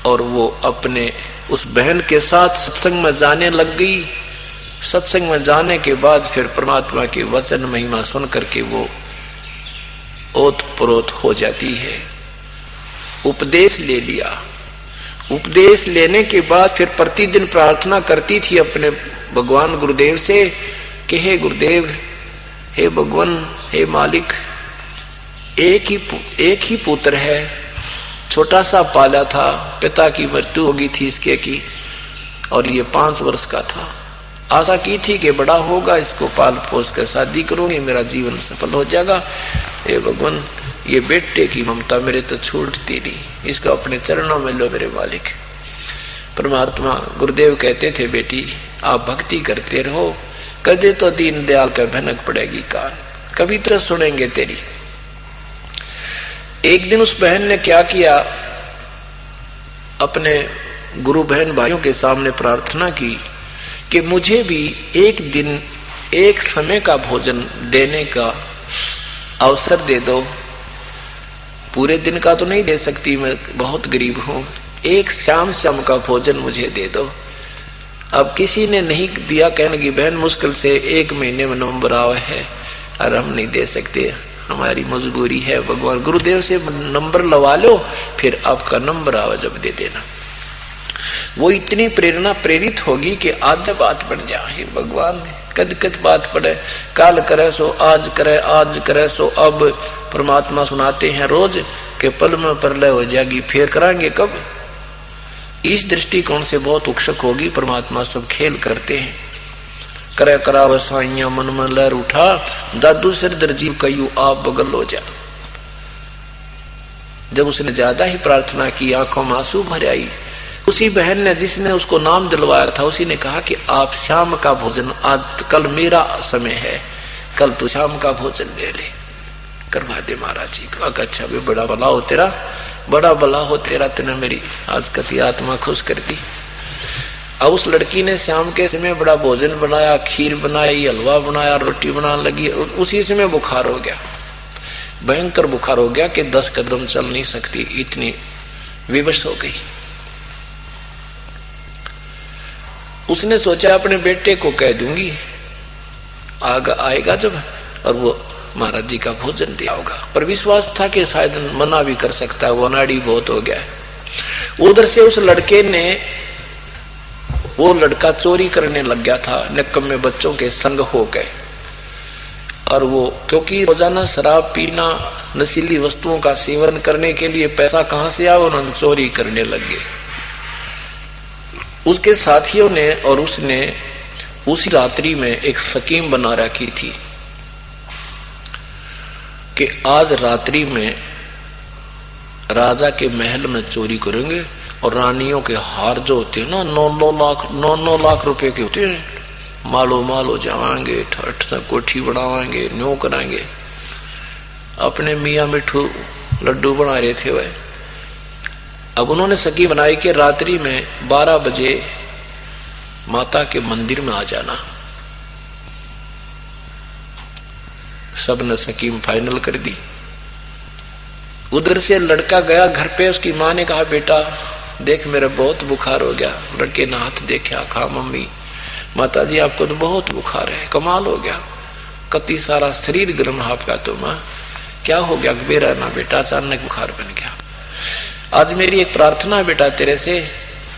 और वो अपने उस बहन के साथ सत्संग में जाने लग गई। सत्संग में जाने के बाद फिर परमात्मा के वचन महिमा सुन करके वो ओतप्रोत हो जाती है। उपदेश ले लिया। उपदेश लेने के बाद फिर प्रतिदिन प्रार्थना करती थी अपने भगवान गुरुदेव से कि हे गुरुदेव, हे भगवान, हे मालिक, एक ही पुत्र है, छोटा सा पाला था, पिता की मृत्यु होगी थी इसके की, और ये 5 वर्ष का था। आशा की थी कि बड़ा होगा, इसको पाल पोस कर शादी करूंगी, मेरा जीवन सफल हो जाएगा। हे भगवान, ये बेटे की ममता मेरे तो छूटती नहीं, इसको अपने चरणों में लो मेरे मालिक। परमात्मा गुरुदेव कहते थे, बेटी आप भक्ति करते रहो, कदे तो दीन दयाल का भनक पड़ेगी कान, कभी तो सुनेंगे तेरी। एक दिन उस बहन ने क्या किया, अपने गुरु बहन भाइयों के सामने प्रार्थना की कि मुझे भी एक दिन एक समय का भोजन देने का अवसर दे दो। पूरे दिन का तो नहीं दे सकती, मैं बहुत गरीब हूं, एक शाम का भोजन मुझे दे दो। अब किसी ने नहीं दिया, कहने की बहन मुश्किल से 1 महीने में नंबर आवा है और हम नहीं दे सकते, हमारी मजबूरी है। भगवान गुरुदेव से नंबर लवा लो, फिर आपका नंबर आवा जब दे देना। वो इतनी प्रेरणा प्रेरित होगी कि आज जब बात बन जाए, भगवान कद कद बात पड़े, काल करे सो आज करे, आज करे सो अब। परमात्मा सुनाते हैं रोज के पल में प्रलय हो जाएगी, फिर कराएंगे कब। इस दृष्टिकोण से बहुत उक्षक होगी। परमात्मा सब खेल करते हैं। करे करा वसाइया मन में लहर उठा, दादू सिर दर्जीव कयू आप बगल हो जा। जब उसने ज्यादा ही प्रार्थना की, आंखों में आंसू भर आई। उसी बहन ने जिसने उसको नाम दिलवाया था, उसी ने कहा कि आप शाम का भोजन, आज कल मेरा समय है, कल तू शाम का भोजन ले ले, करवा दे महाराज जी को। अच्छा भी बड़ा भला हो तेरा, बड़ा भला हो तेरा, तेने मेरी आज कति आत्मा खुश कर दी। अब उस लड़की ने शाम के समय बड़ा भोजन बनाया, खीर बनाई, हलवा बनाया, रोटी बनाने लगी। उसी समय बुखार हो गया, भयंकर बुखार हो गया कि 10 कदम चल नहीं सकती, इतनी विवश हो गई। उसने सोचा अपने बेटे को कह दूंगी, आएगा जब, और वो महाराज जी का भोजन दिया होगा। पर विश्वास था कि शायद मना भी कर सकता है, वो अनाड़ी बहुत हो गया है। उधर से उस लड़के ने, वो लड़का चोरी करने लग गया था, निकम्मे बच्चों के संग हो गए। और वो क्योंकि रोजाना शराब पीना, नशीली वस्तुओं का सेवन करने के लिए पैसा कहां से आया, उन्होंने चोरी करने लग गए। उसके साथियों ने और उसने उसी रात्रि में एक स्कीम बना रखी थी कि आज रात्रि में राजा के महल में चोरी करेंगे, और रानियों के हार जो होते हैं ना, 9 लाख रुपए के होते हैं, मालो माल हो जाएंगे, ठठ से कोठी बनावाएंगे, न्यो कराएंगे। अपने मियाँ मिठू लड्डू बना रहे थे वह। अब उन्होंने सकी बनाई कि रात्रि में 12 बजे माता के मंदिर में आ जाना। सबने स्कीम फाइनल कर दी। उधर से लड़का गया घर पे, उसकी माँ ने कहा, बेटा देख मेरा बहुत बुखार हो गया। लड़के ने हाथ देखा, कहा मम्मी, माता जी आपको तो बहुत बुखार है, कमाल हो गया, कति सारा शरीर गर्म आपका। तो माँ क्या हो गया? मेरा ना बेटा अचानक बुखार बन गया। आज मेरी एक प्रार्थना है बेटा तेरे से,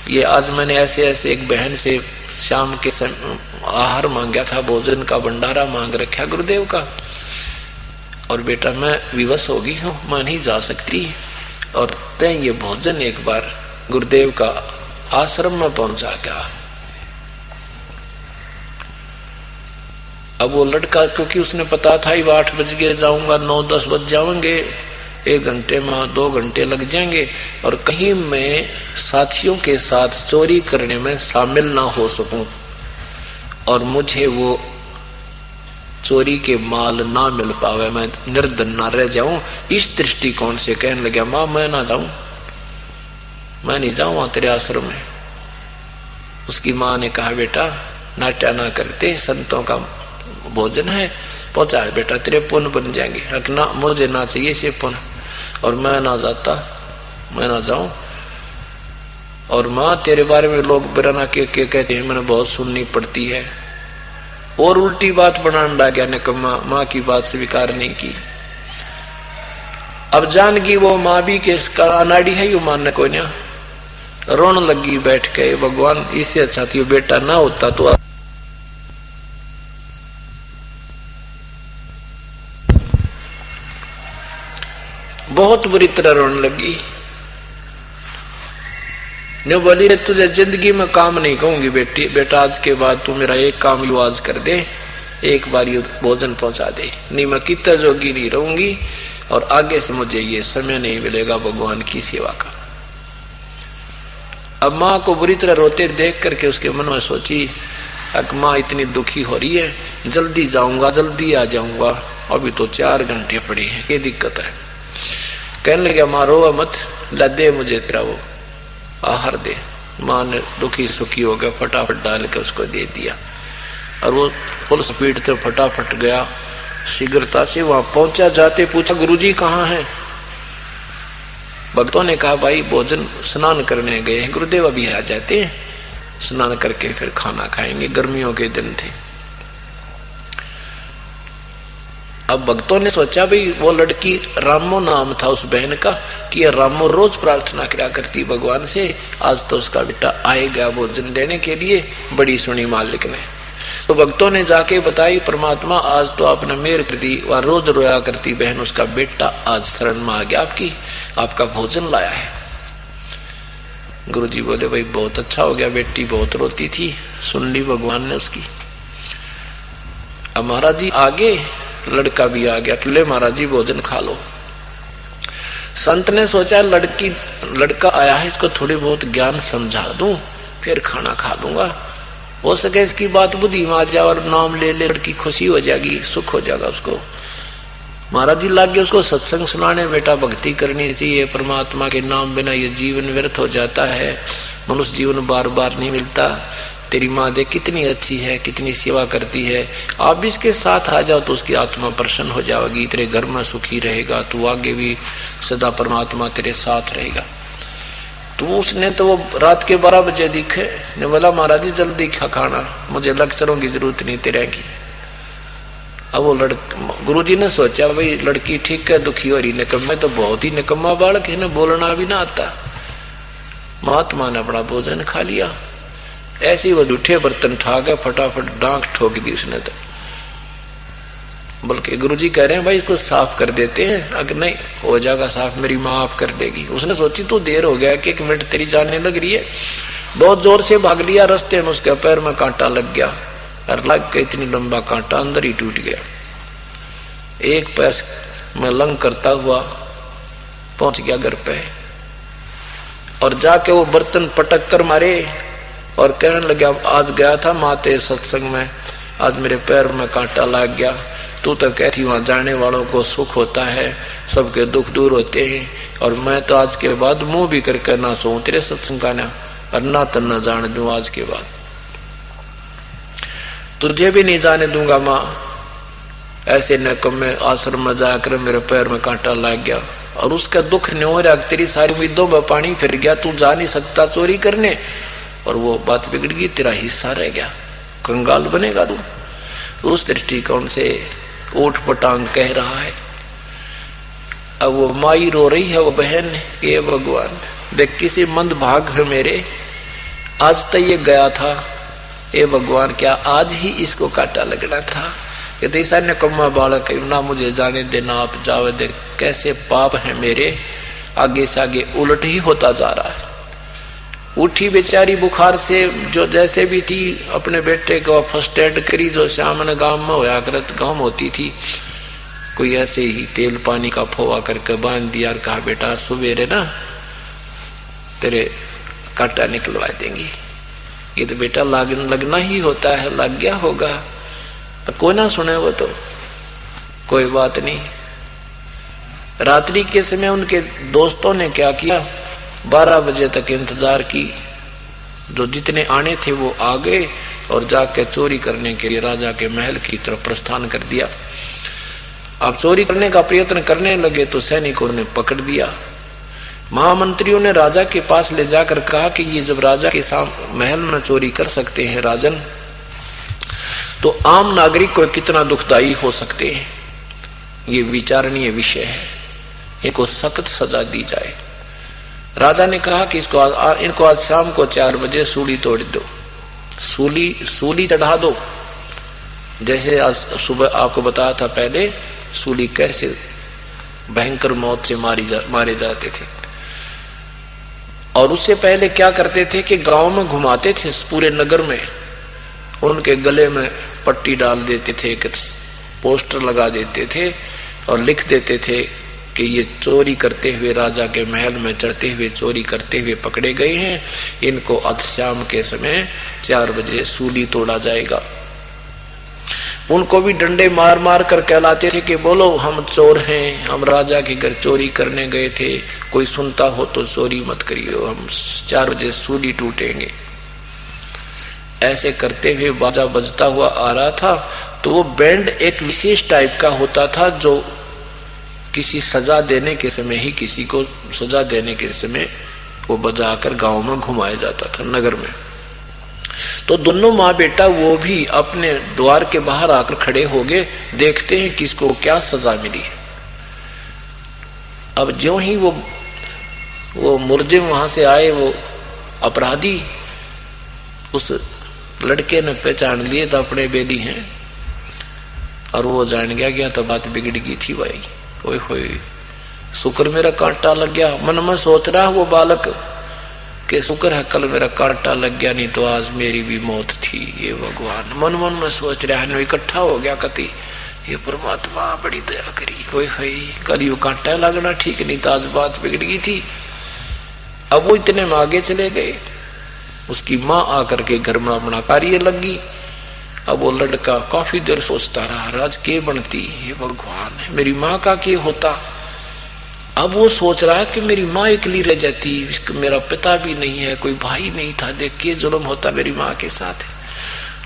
ये आज मैंने ऐसे ऐसे एक बहन से शाम के आहार मांगा था, भोजन का भंडारा मांग रखा गुरुदेव का, और बेटा मैं विवश हो गई हूँ, मैं नहीं जा सकती, और तय ये भोजन एक बार गुरुदेव का आश्रम में पहुंचा गया। अब वो लड़का, क्योंकि उसने पता था 8 बज गए जाऊंगा, 9-10 बज जाएंगे, 1 घंटे में 2 घंटे लग जाएंगे, और कहीं मैं साथियों के साथ चोरी करने में शामिल ना हो सकूं और मुझे वो चोरी के माल ना मिल पावे, मैं निर्धन ना रह जाऊं। इस दृष्टिकोण से कहने लगा, मां मैं ना जाऊं, मैं नहीं जाऊं तेरे आश्रम में। उसकी मां ने कहा, बेटा नाट्या ना करते, संतों का भोजन है, पहुंचा है बेटा, तेरे पुण्य बन जाएंगे। ना मुझे ना चाहिए से पुण्य, और मैं ना जाता, मैं ना जाऊं। और माँ तेरे बारे में लोग बिराना के कहते हैं, मैंने बहुत सुननी पड़ती है, और उल्टी बात बनाने लग गया निकम्मा, माँ की बात स्वीकार नहीं की। अब जान की वो माँ भी के अनाड़ी है, यू मानने को ना रोन लगी बैठ के, भगवान इससे अच्छा थी बेटा ना होता तो। बहुत बुरी तरह रोने लगी। न्यू बोली तुझे जिंदगी में काम नहीं कहूंगी बेटी, बेटा आज के बाद तू मेरा एक काम यू आज कर दे, एक बार ये भोजन पहुंचा दे, नहीं मैं कितना जोगी नहीं रहूंगी और आगे से मुझे ये समय नहीं मिलेगा भगवान की सेवा का। अब माँ को बुरी तरह रोते देख करके उसके मन में सोची अब माँ इतनी दुखी हो रही है, जल्दी जाऊंगा जल्दी आ जाऊंगा, अभी तो 4 घंटे पड़े हैं, ये दिक्कत है। कहने लगे माँ रो मत, ला दे मुझे तेरा वो आहार दे। माँ ने दुखी सुखी हो गया, फटाफट डाल के उसको दे दिया और वो फुल स्पीड से फटाफट गया, शीघ्रता से वहां पहुंचा। जाते पूछा गुरुजी कहाँ है? भक्तों ने कहा भाई भोजन स्नान करने गए हैं, गुरुदेव अभी आ जाते हैं, स्नान करके फिर खाना खाएंगे, गर्मियों के दिन थे। अब भक्तों ने सोचा भाई वो लड़की रामो नाम था उस बहन का कि ये रामो रोज प्रार्थना किया करती भगवान से, आज तो उसका बेटा आएगा भोजन देने के लिए, बड़ी सुनी मालिक ने। तो भक्तों ने जाके बताई परमात्मा आज तो आपने मेहर कर दी, वह रोज रोया करती बहन उसका बेटा आज शरण में आ गया, आपका भोजन लाया है। गुरुजी बोले भाई बहुत अच्छा हो गया, बेटी बहुत रोती थी, सुन ली भगवान ने उसकी। अब महाराज जी आगे, लड़का भी आ गया, ले महाराज जी भोजन खा लो। संत ने सोचा लड़का आया है, इसको थोड़ी बहुत ज्ञान समझा दूं, फिर खाना खा लूंगा, हो सके इसकी बात बुद्धि में आ जाए और नाम ले ले, लड़की खुशी हो जाएगी, सुख हो जाएगा उसको। महाराज जी लागे उसको सत्संग सुनाने, बेटा भक्ति करनी चाहिए, परमात्मा के नाम बिना ये जीवन व्यर्थ हो जाता है, मनुष्य जीवन बार बार नहीं मिलता। तेरी माँ देख कितनी अच्छी है, कितनी सेवा करती है, आप भी इसके साथ आ जाओ तो उसकी आत्मा प्रसन्न हो जाएगी, तेरे घर में सुखी रहेगा, तू आगे भी सदा परमात्मा तेरे साथ रहेगा। तो उसने तो वो रात के 12 बजे दिखे, ने बोला महाराज जी जल्दी खाना, मुझे लेक्चरों की जरूरत नहीं तेरे की। अब वो गुरुजी ने सोचा भाई लड़की ठीक है, दुखी हो रही, निकम्मे तो बहुत ही निकम्मा बालक है, बोलना भी ना आता। महात्मा ने अपना भोजन खा लिया, ऐसे ही वो जूठे बर्तन ठा गया, फटाफट डांक ठोक दी उसने तो। बल्कि गुरुजी कह रहे हैं भाई इसको साफ कर देते हैं, अगर नहीं हो जाएगा साफ मेरी माँ आप कर देगी। उसने सोची तो देर हो गया कि 1 मिनट तेरी जाने लग रही है, बहुत जोर से भाग लिया, रास्ते में उसके पैर में कांटा लग गया और लग के इतनी लंबा कांटा अंदर ही टूट गया। एक पैर में लंग करता हुआ पहुंच गया घर पे और जाके वो बर्तन पटक कर मारे और कहने लगा आज गया था माते सत्संग में, आज मेरे पैर में कांटा लग गया, तू तो कहती वहां जाने वालों को सुख होता है, सबके दुख दूर होते हैं, और मैं तो आज के बाद मुंह भी करके ना सोऊं तेरे सत्संग का ना, और ना तन्ना जाने दूं आज के बाद, तुझे भी नहीं जाने दूंगा माँ। ऐसे निकम्मे आश्रम में जाकर मेरे पैर में कांटा लग गया और उसका दुख नहीं हो रहा, तेरी सारी उम्मीदों में पानी फिर गया, तू जा नहीं सकता चोरी करने, और वो बात बिगड़ गई, तेरा हिस्सा रह गया, कंगाल बनेगा तू। उस दृष्टिकोण से ऊट पटांग कह रहा है। अब वो माई रो रही है, वो बहन, ये भगवान देख किसी मंद भाग है मेरे, आज तक ये गया था, ये भगवान क्या आज ही इसको कांटा लगना था, ये तो ऐसा निकम्मा बालक है, ना मुझे जाने देना आप जावे दे, कैसे पाप है मेरे, आगे से आगे उलट ही होता जा रहा है। उठी बेचारी बुखार से, जो जैसे भी थी अपने बेटे को फर्स्ट एड करी, जो श्याम ने गांव में होया करत गांव होती थी, कोई ऐसे ही तेल पानी का फोवा करके बांध दिया और कहा बेटा सुबेरे ना तेरे कांटा निकलवा देंगी, ये तो बेटा लगना ही होता है, लग गया होगा, पर कोई ना सुने वो तो कोई बात नहीं। रात्रि के समय उनके दोस्तों ने क्या किया, 12 बजे तक इंतजार की, जो जितने आने थे वो आ गए और जाके चोरी करने के लिए राजा के महल की तरफ प्रस्थान कर दिया। अब चोरी करने का प्रयत्न करने लगे तो सैनिकों ने पकड़ दिया। महामंत्रियों ने राजा के पास ले जाकर कहा कि ये जब राजा के महल में चोरी कर सकते हैं राजन, तो आम नागरिक को कितना दुखदायी हो सकते हैं, ये विचारणीय विषय है, इनको सख्त सजा दी जाए। राजा ने कहा कि इनको आज शाम को 4 बजे सूली तोड़ दो, सूली चढ़ा दो, जैसे आज सुबह आपको बताया था पहले सूली कैसे भयंकर मौत से मारे जाते थे। और उससे पहले क्या करते थे कि गांव में घुमाते थे पूरे नगर में, उनके गले में पट्टी डाल देते थे, पोस्टर लगा देते थे और लिख देते थे कि ये चोरी करते हुए राजा के महल में चढ़ते हुए चोरी करते हुए पकड़े गए हैं, इनको आज शाम के समय 4 बजे सूली तोड़ा जाएगा। उनको भी डंडे मार मार कर कहलाते थे कि बोलो हम चोर हैं, हम राजा के घर चोरी करने गए थे, कोई सुनता हो तो चोरी मत करियो, हम 4 बजे सूली टूटेंगे। ऐसे करते हुए बाजा बजता हुआ आ रहा था। तो वो बैंड एक विशेष टाइप का होता था जो किसी सजा देने के समय ही, किसी को सजा देने के समय वो बजाकर गांव में घुमाया जाता था नगर में। तो दोनों माँ बेटा वो भी अपने द्वार के बाहर आकर खड़े हो गए, देखते हैं किसको क्या सजा मिली। अब ज्यों ही वो मुलजिम वहां से आए, वो अपराधी, उस लड़के ने पहचान लिए तो अपने बेली हैं, और वो जान गया तो बात बिगड़ गई थी भाई। ओए होए, शुक्र मेरा कांटा लग गया। मन में सोच रहा वो बालक कि शुक्र है कल मेरा कांटा लग गया, नहीं तो आज मेरी भी मौत थी। ये भगवान मन मन में सोच रहा है, इकट्ठा हो गया कति, ये परमात्मा बड़ी दया करी। ओए होए, कल ये कांटा लगना ठीक नहीं तो आज बात बिगड़ गई थी। अब वो इतने में आगे चले गए, उसकी माँ आकर के घर में अपना कार्य लगी। अब वो लड़का काफी देर सोचता रहा, राज के बनती, ये भगवान है, मेरी माँ का क्या होता। अब वो सोच रहा है कि मेरी माँ अकेली रह जाती, मेरा पिता भी नहीं है, कोई भाई नहीं था, देख के जुल्म होता मेरी माँ के साथ।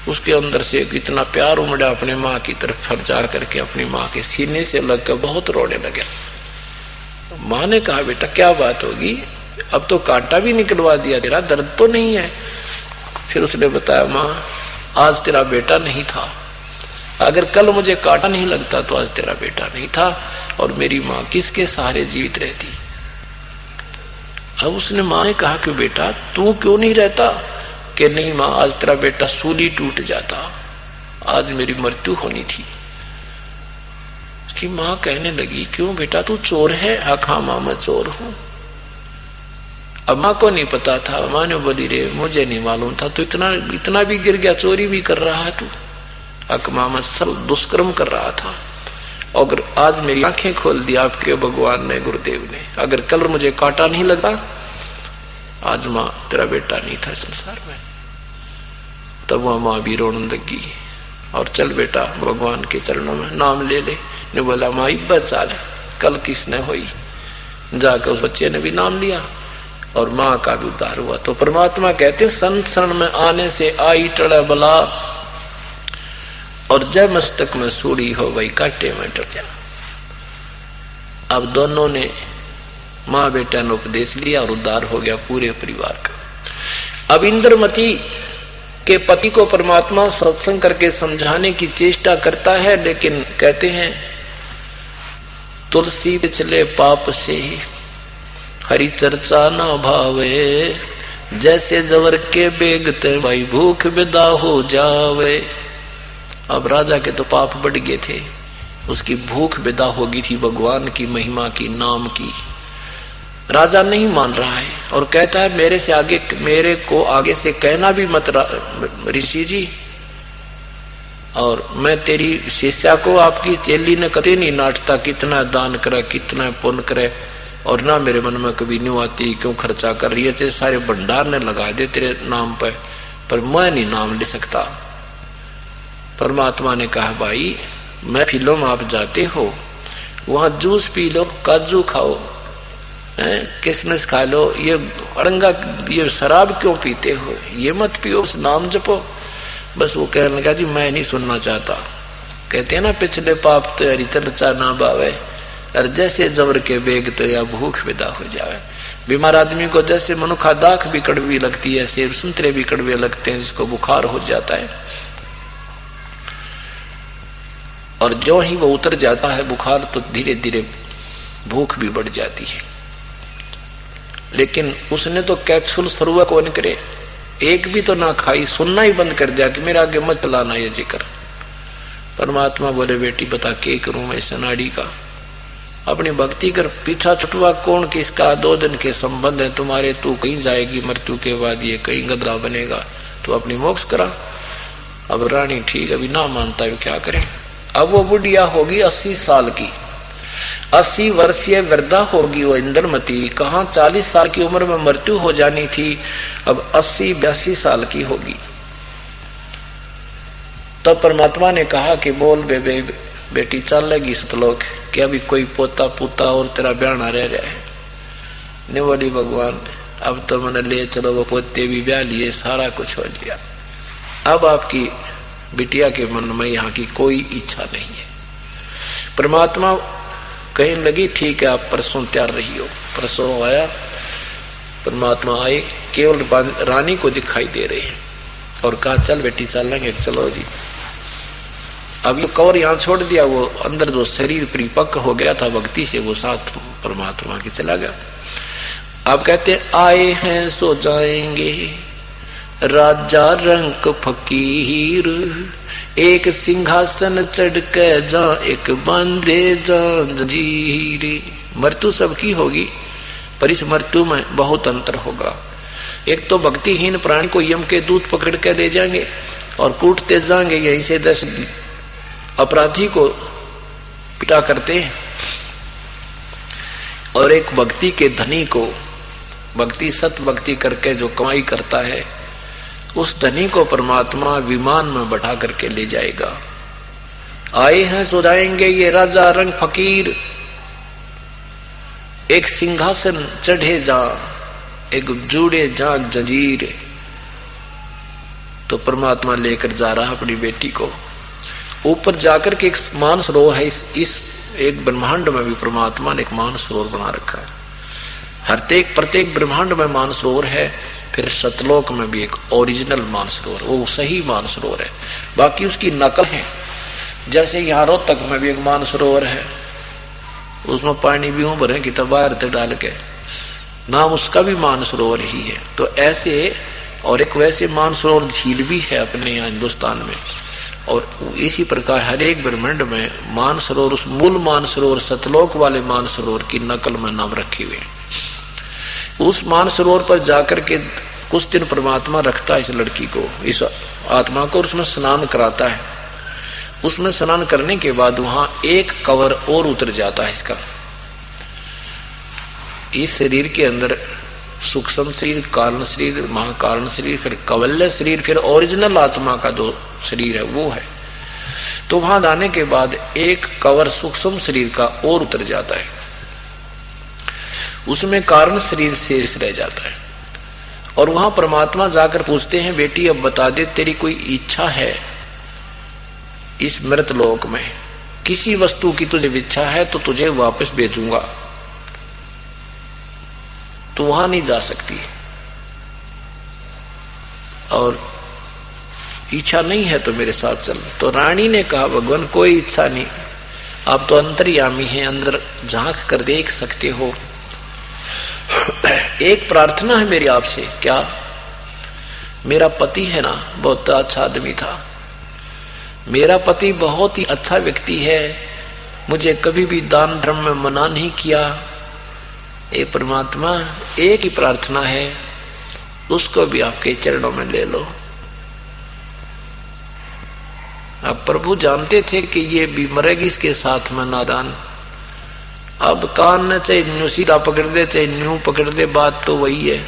उसके अंदर से इतना प्यार उमड़ा अपने माँ की तरफ, फर जा करके अपनी माँ के सीने से लगकर बहुत रोने लगा। माँ ने कहा बेटा क्या बात होगी, अब तो कांटा भी निकलवा दिया, तेरा दर्द तो नहीं है। फिर उसने बताया माँ आज तेरा बेटा नहीं था, अगर कल मुझे कांटा नहीं लगता तो आज तेरा बेटा नहीं था, और मेरी माँ किसके सहारे जीवित रहती। अब उसने माँ ने कहा कि बेटा तू क्यों नहीं रहता, कि नहीं माँ आज तेरा बेटा सूली टूट जाता, आज मेरी मृत्यु होनी थी। उसकी माँ कहने लगी क्यों बेटा तू चोर है। हाँ माँ मैं चोर हूं। अब माँ को नहीं पता था, माँ ने बोली रे मुझे नहीं मालूम था, तू इतना भी गिर गया, चोरी भी कर रहा है तू। माँ मैं सब दुष्कर्म कर रहा था, अगर आज मेरी आंखें खोल दी आपके भगवान ने, गुरुदेव ने, अगर कल मुझे कांटा नहीं लगा आज माँ तेरा बेटा नहीं था संसार में। तब वह माँ भी रोने लगी, और चल बेटा भगवान के चरणों में नाम ले ले। ने बोला माँ इब्बत चाल, कल किसने हुई। जाकर उस बच्चे ने भी नाम लिया और माँ का भी उद्धार हुआ। तो परमात्मा कहते संत शरण में आने से आई टड़े बला, और जय मस्तक में सूड़ी हो वही कांटे में डर जा। अब दोनों ने माँ बेटा ने उपदेश लिया और उद्धार हो गया पूरे परिवार का। अब इंद्रमती के पति को परमात्मा सत्संग करके समझाने की चेष्टा करता है, लेकिन कहते हैं तुलसी पिछले पाप से हरि चर्चा न भावे, जैसे जवर के बेगते भाई भूख विदा हो जावे। अब राजा के तो पाप बढ़ गए थे, उसकी भूख विदा हो गई थी भगवान की महिमा की, नाम की। राजा नहीं मान रहा है और कहता है मेरे को आगे से कहना भी मत ऋषि जी, और मैं तेरी शिष्या को आपकी चेली ने कभी नहीं नाटता, कितना दान करे कितना पुण्य करे, और ना मेरे मन में कभी नहीं आती क्यों खर्चा कर रही है, सारे भंडार ने लगा दे तेरे नाम पर मैं नहीं नाम ले सकता। परमात्मा ने कहा भाई मैं फिल्म आप जाते हो, वहां जूस पी लो, काजू खाओ, किशमिश खा लो, ये अड़ंगा ये शराब क्यों पीते हो, ये मत पियो, नाम जपो। बस वो कहने लगा जी मैं नहीं सुनना चाहता। कहते हैं ना पिछले पाप तो यारी चर्चा ना बावे, और जैसे जबर के बेग तो या भूख विदा हो जावे। बीमार आदमी को जैसे मनुखा दाख भी कड़वी लगती है, सेब संतरे भी कड़वे लगते हैं, जिसको बुखार हो जाता है, और जो ही वो उतर जाता है बुखार तो धीरे धीरे भूख भी बढ़ जाती है। लेकिन उसने तो कैप्सूल सर्व कौन करे, एक भी तो ना खाई, सुनना ही बंद कर दिया कि मेरे आगे मत लाना ये जिक्र। परमात्मा बोले बेटी बता के करूं मैं इस नाड़ी का, अपनी भक्ति कर, पीछा छुटवा कौन किसका, 2 दिन के संबंध है तुम्हारे, तू कहीं जाएगी मृत्यु के बाद, ये कहीं गदला बनेगा, तू अपनी मोक्ष करा। अब रानी ठीक अभी ना मानता है, क्या करें। अब वो बुढ़िया होगी 80 साल की, 80 वर्षीय वृद्धा होगी वो इंद्रमती। कहाँ 40 साल की उम्र में मृत्यु हो जानी थी, अब 80-82 साल की होगी। तब परमात्मा ने कहा कि बोल बेटी चल लेगी सतलोक, कि अभी कोई पोता पुता और तेरा ब्याह ना रह रहा है। ने बोली भगवान अब तो मैंने ले चलो, वो पोते भी ब्याह लिए, सारा कुछ हो लिया, अब आपकी बिटिया के मन में यहाँ की कोई इच्छा नहीं है। परमात्मा कहने लगी ठीक है आप परसों तैयार रही हो। परसों आया, परमात्मा आए, केवल रानी को दिखाई दे रहे हैं और कहा चल बेटी चलेंगे। चलो जी। अब ये कवर यहाँ छोड़ दिया, वो अंदर जो शरीर परिपक्व हो गया था भक्ति से, वो साथ परमात्मा के चला गया। अब कहते आए हैं सो जाएंगे राजा रंक फकीर, एक सिंहासन चढ़ के जा एक बांधे जा जंजीर। मृत्यु सबकी होगी, पर इस मृत्यु में बहुत अंतर होगा। एक तो भक्तिहीन प्राणी को यम के दूत पकड़ के ले जाएंगे और कूटते जाएंगे, यहीं से 10 अपराधी को पिटा करते हैं। और एक भक्ति के धनी को, भक्ति सत भक्ति करके जो कमाई करता है, उस धनी को परमात्मा विमान में बैठा करके ले जाएगा। आए हैं सो जाएंगे ये राजा रंग फकीर, एक सिंहासन चढ़े जा एक जुड़े जा जंजीर। तो परमात्मा लेकर जा रहा अपनी बेटी को ऊपर जाकर के। एक मानसरोवर है, इस एक ब्रह्मांड में भी परमात्मा ने एक मानसरोवर बना रखा है। प्रत्येक ब्रह्मांड में मानसरोवर है। फिर सतलोक में भी एक ओरिजिनल मानसरोवर, वो सही मानसरोवर है, बाकी उसकी नकल है। जैसे यहाँ रोहतक में भी एक मानसरोवर है, उसमें पानी भी भरे कि बाहर से डाल के, नाम उसका भी मानसरोवर ही है। तो ऐसे और एक वैसे मानसरोवर झील भी है अपने यहाँ हिंदुस्तान में। और इसी प्रकार हर एक ब्रह्मांड में मानसरोवर, उस मूल मानसरोवर सतलोक वाले मानसरोवर की नकल में नाम रखे हुए हैं। उस मानसरोवर पर जाकर के कुछ दिन परमात्मा रखता है इस लड़की को, इस आत्मा को, उसमें स्नान कराता है। उसमें स्नान करने के बाद वहां एक कवर और उतर जाता है इसका। इस शरीर के अंदर सूक्ष्म शरीर, कारण शरीर, महाकारण शरीर, फिर कवल्य शरीर, फिर ओरिजिनल आत्मा का जो शरीर है वो है। तो वहां जाने के बाद एक कवर सूक्ष्म शरीर का और उतर जाता है, उसमें कारण शरीर शेष रह जाता है। और वहां परमात्मा जाकर पूछते हैं बेटी अब बता दे तेरी कोई इच्छा है इस मृत लोक में, किसी वस्तु की तुझे इच्छा है तो तुझे वापस भेजूंगा, तो वहां नहीं जा सकती। और इच्छा नहीं है तो मेरे साथ चल। तो रानी ने कहा भगवान कोई इच्छा नहीं, आप तो अंतर्यामी हैं, अंदर झांक कर देख सकते हो। एक प्रार्थना है मेरी आपसे। क्या? मेरा पति है ना, बहुत अच्छा आदमी था, मेरा पति बहुत ही अच्छा व्यक्ति है, मुझे कभी भी दान धर्म में मना नहीं किया। ए परमात्मा एक ही प्रार्थना है, उसको भी आपके चरणों में ले लो। अब प्रभु जानते थे कि ये भी मरेगी इसके साथ में नादान। अब कान न चाहे न्यू सीधा पकड़ दे चाहे न्यू पकड़ दे, बात तो वही है।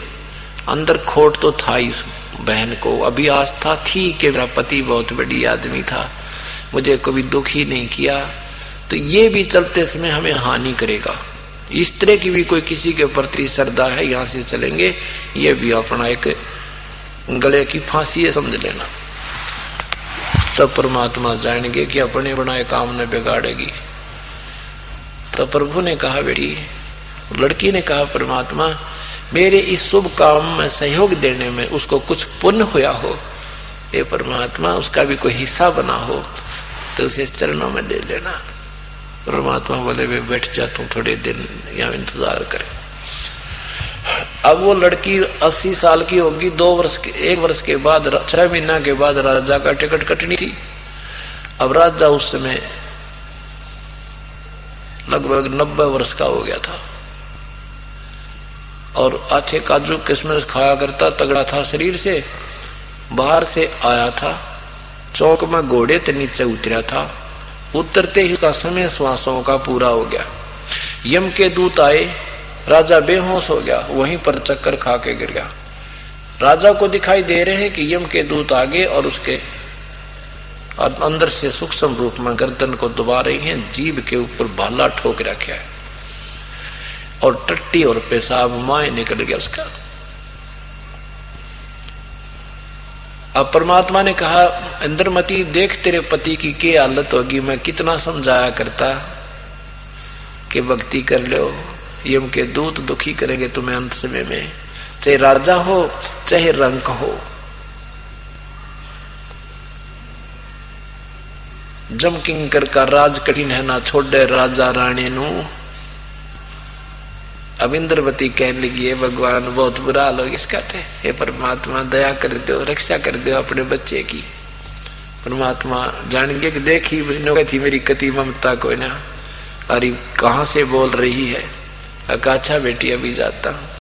अंदर खोट तो था इस बहन को, अभी आस्था थी कि मेरा पति बहुत बड़ी आदमी था, मुझे कभी दुख ही नहीं किया, तो ये भी चलते समय हमें हानि करेगा। इस तरह की भी कोई किसी के प्रति श्रद्धा है, यहाँ से चलेंगे, ये भी अपना एक गले की फांसी है, समझ लेना। तब परमात्मा जानेंगे कि अपने बनाए काम न बिगाड़ेगी। तो प्रभु ने कहा बेटी, लड़की ने कहा परमात्मा मेरे इस शुभ काम में सहयोग देने में उसको कुछ पुण्य हुआ हो, ये परमात्मा उसका भी कोई हिस्सा बना हो तो उसे चरणों में ले लेना। परमात्मा बोले वे बैठ जा, तू थोड़े दिन यहाँ इंतजार कर। अब वो लड़की 80 साल की होगी, 1 वर्ष के बाद 6 महीना के बाद राजा का टिकट कटनी थी। अब राजा उस समय लगभग 90 वर्ष का हो गया था और अच्छे काजू किशमिश खाया करता, तगड़ा था शरीर से। बाहर से आया था, चौक में घोड़े के नीचे उतरा था। उतरते ही का समय श्वासों का पूरा हो गया। यम के दूत आए, राजा बेहोश हो गया, वहीं पर चक्कर खा के गिर गया। राजा को दिखाई दे रहे हैं कि यम के दूत आगे और उसके अंदर से सूक्ष्म रूप में गर्दन को दबा रही हैं, जीभ के ऊपर भाला ठोक रखा है और टट्टी और पेशाब माए निकल गया उसका। अब परमात्मा ने कहा, इंद्रमती देख तेरे पति की क्या हालत होगी। मैं कितना समझाया करता कि भक्ति कर लो, यम के दूत दुखी करेंगे तुम्हें अंत समय में, चाहे राजा हो चाहे रंक हो। जम किंकर का राज कठिन है, ना छोड़े राजा रानी नू। अब इंद्रवती कहने लगी, भगवान बहुत बुरा हाल हो इसका थे, हे परमात्मा दया कर दो, रक्षा कर दो अपने बच्चे की। परमात्मा जान गए कि देखी थी मेरी कति ममता को ना, अरे कहाँ से बोल रही है। अच्छा बेटी अभी जाता हूं।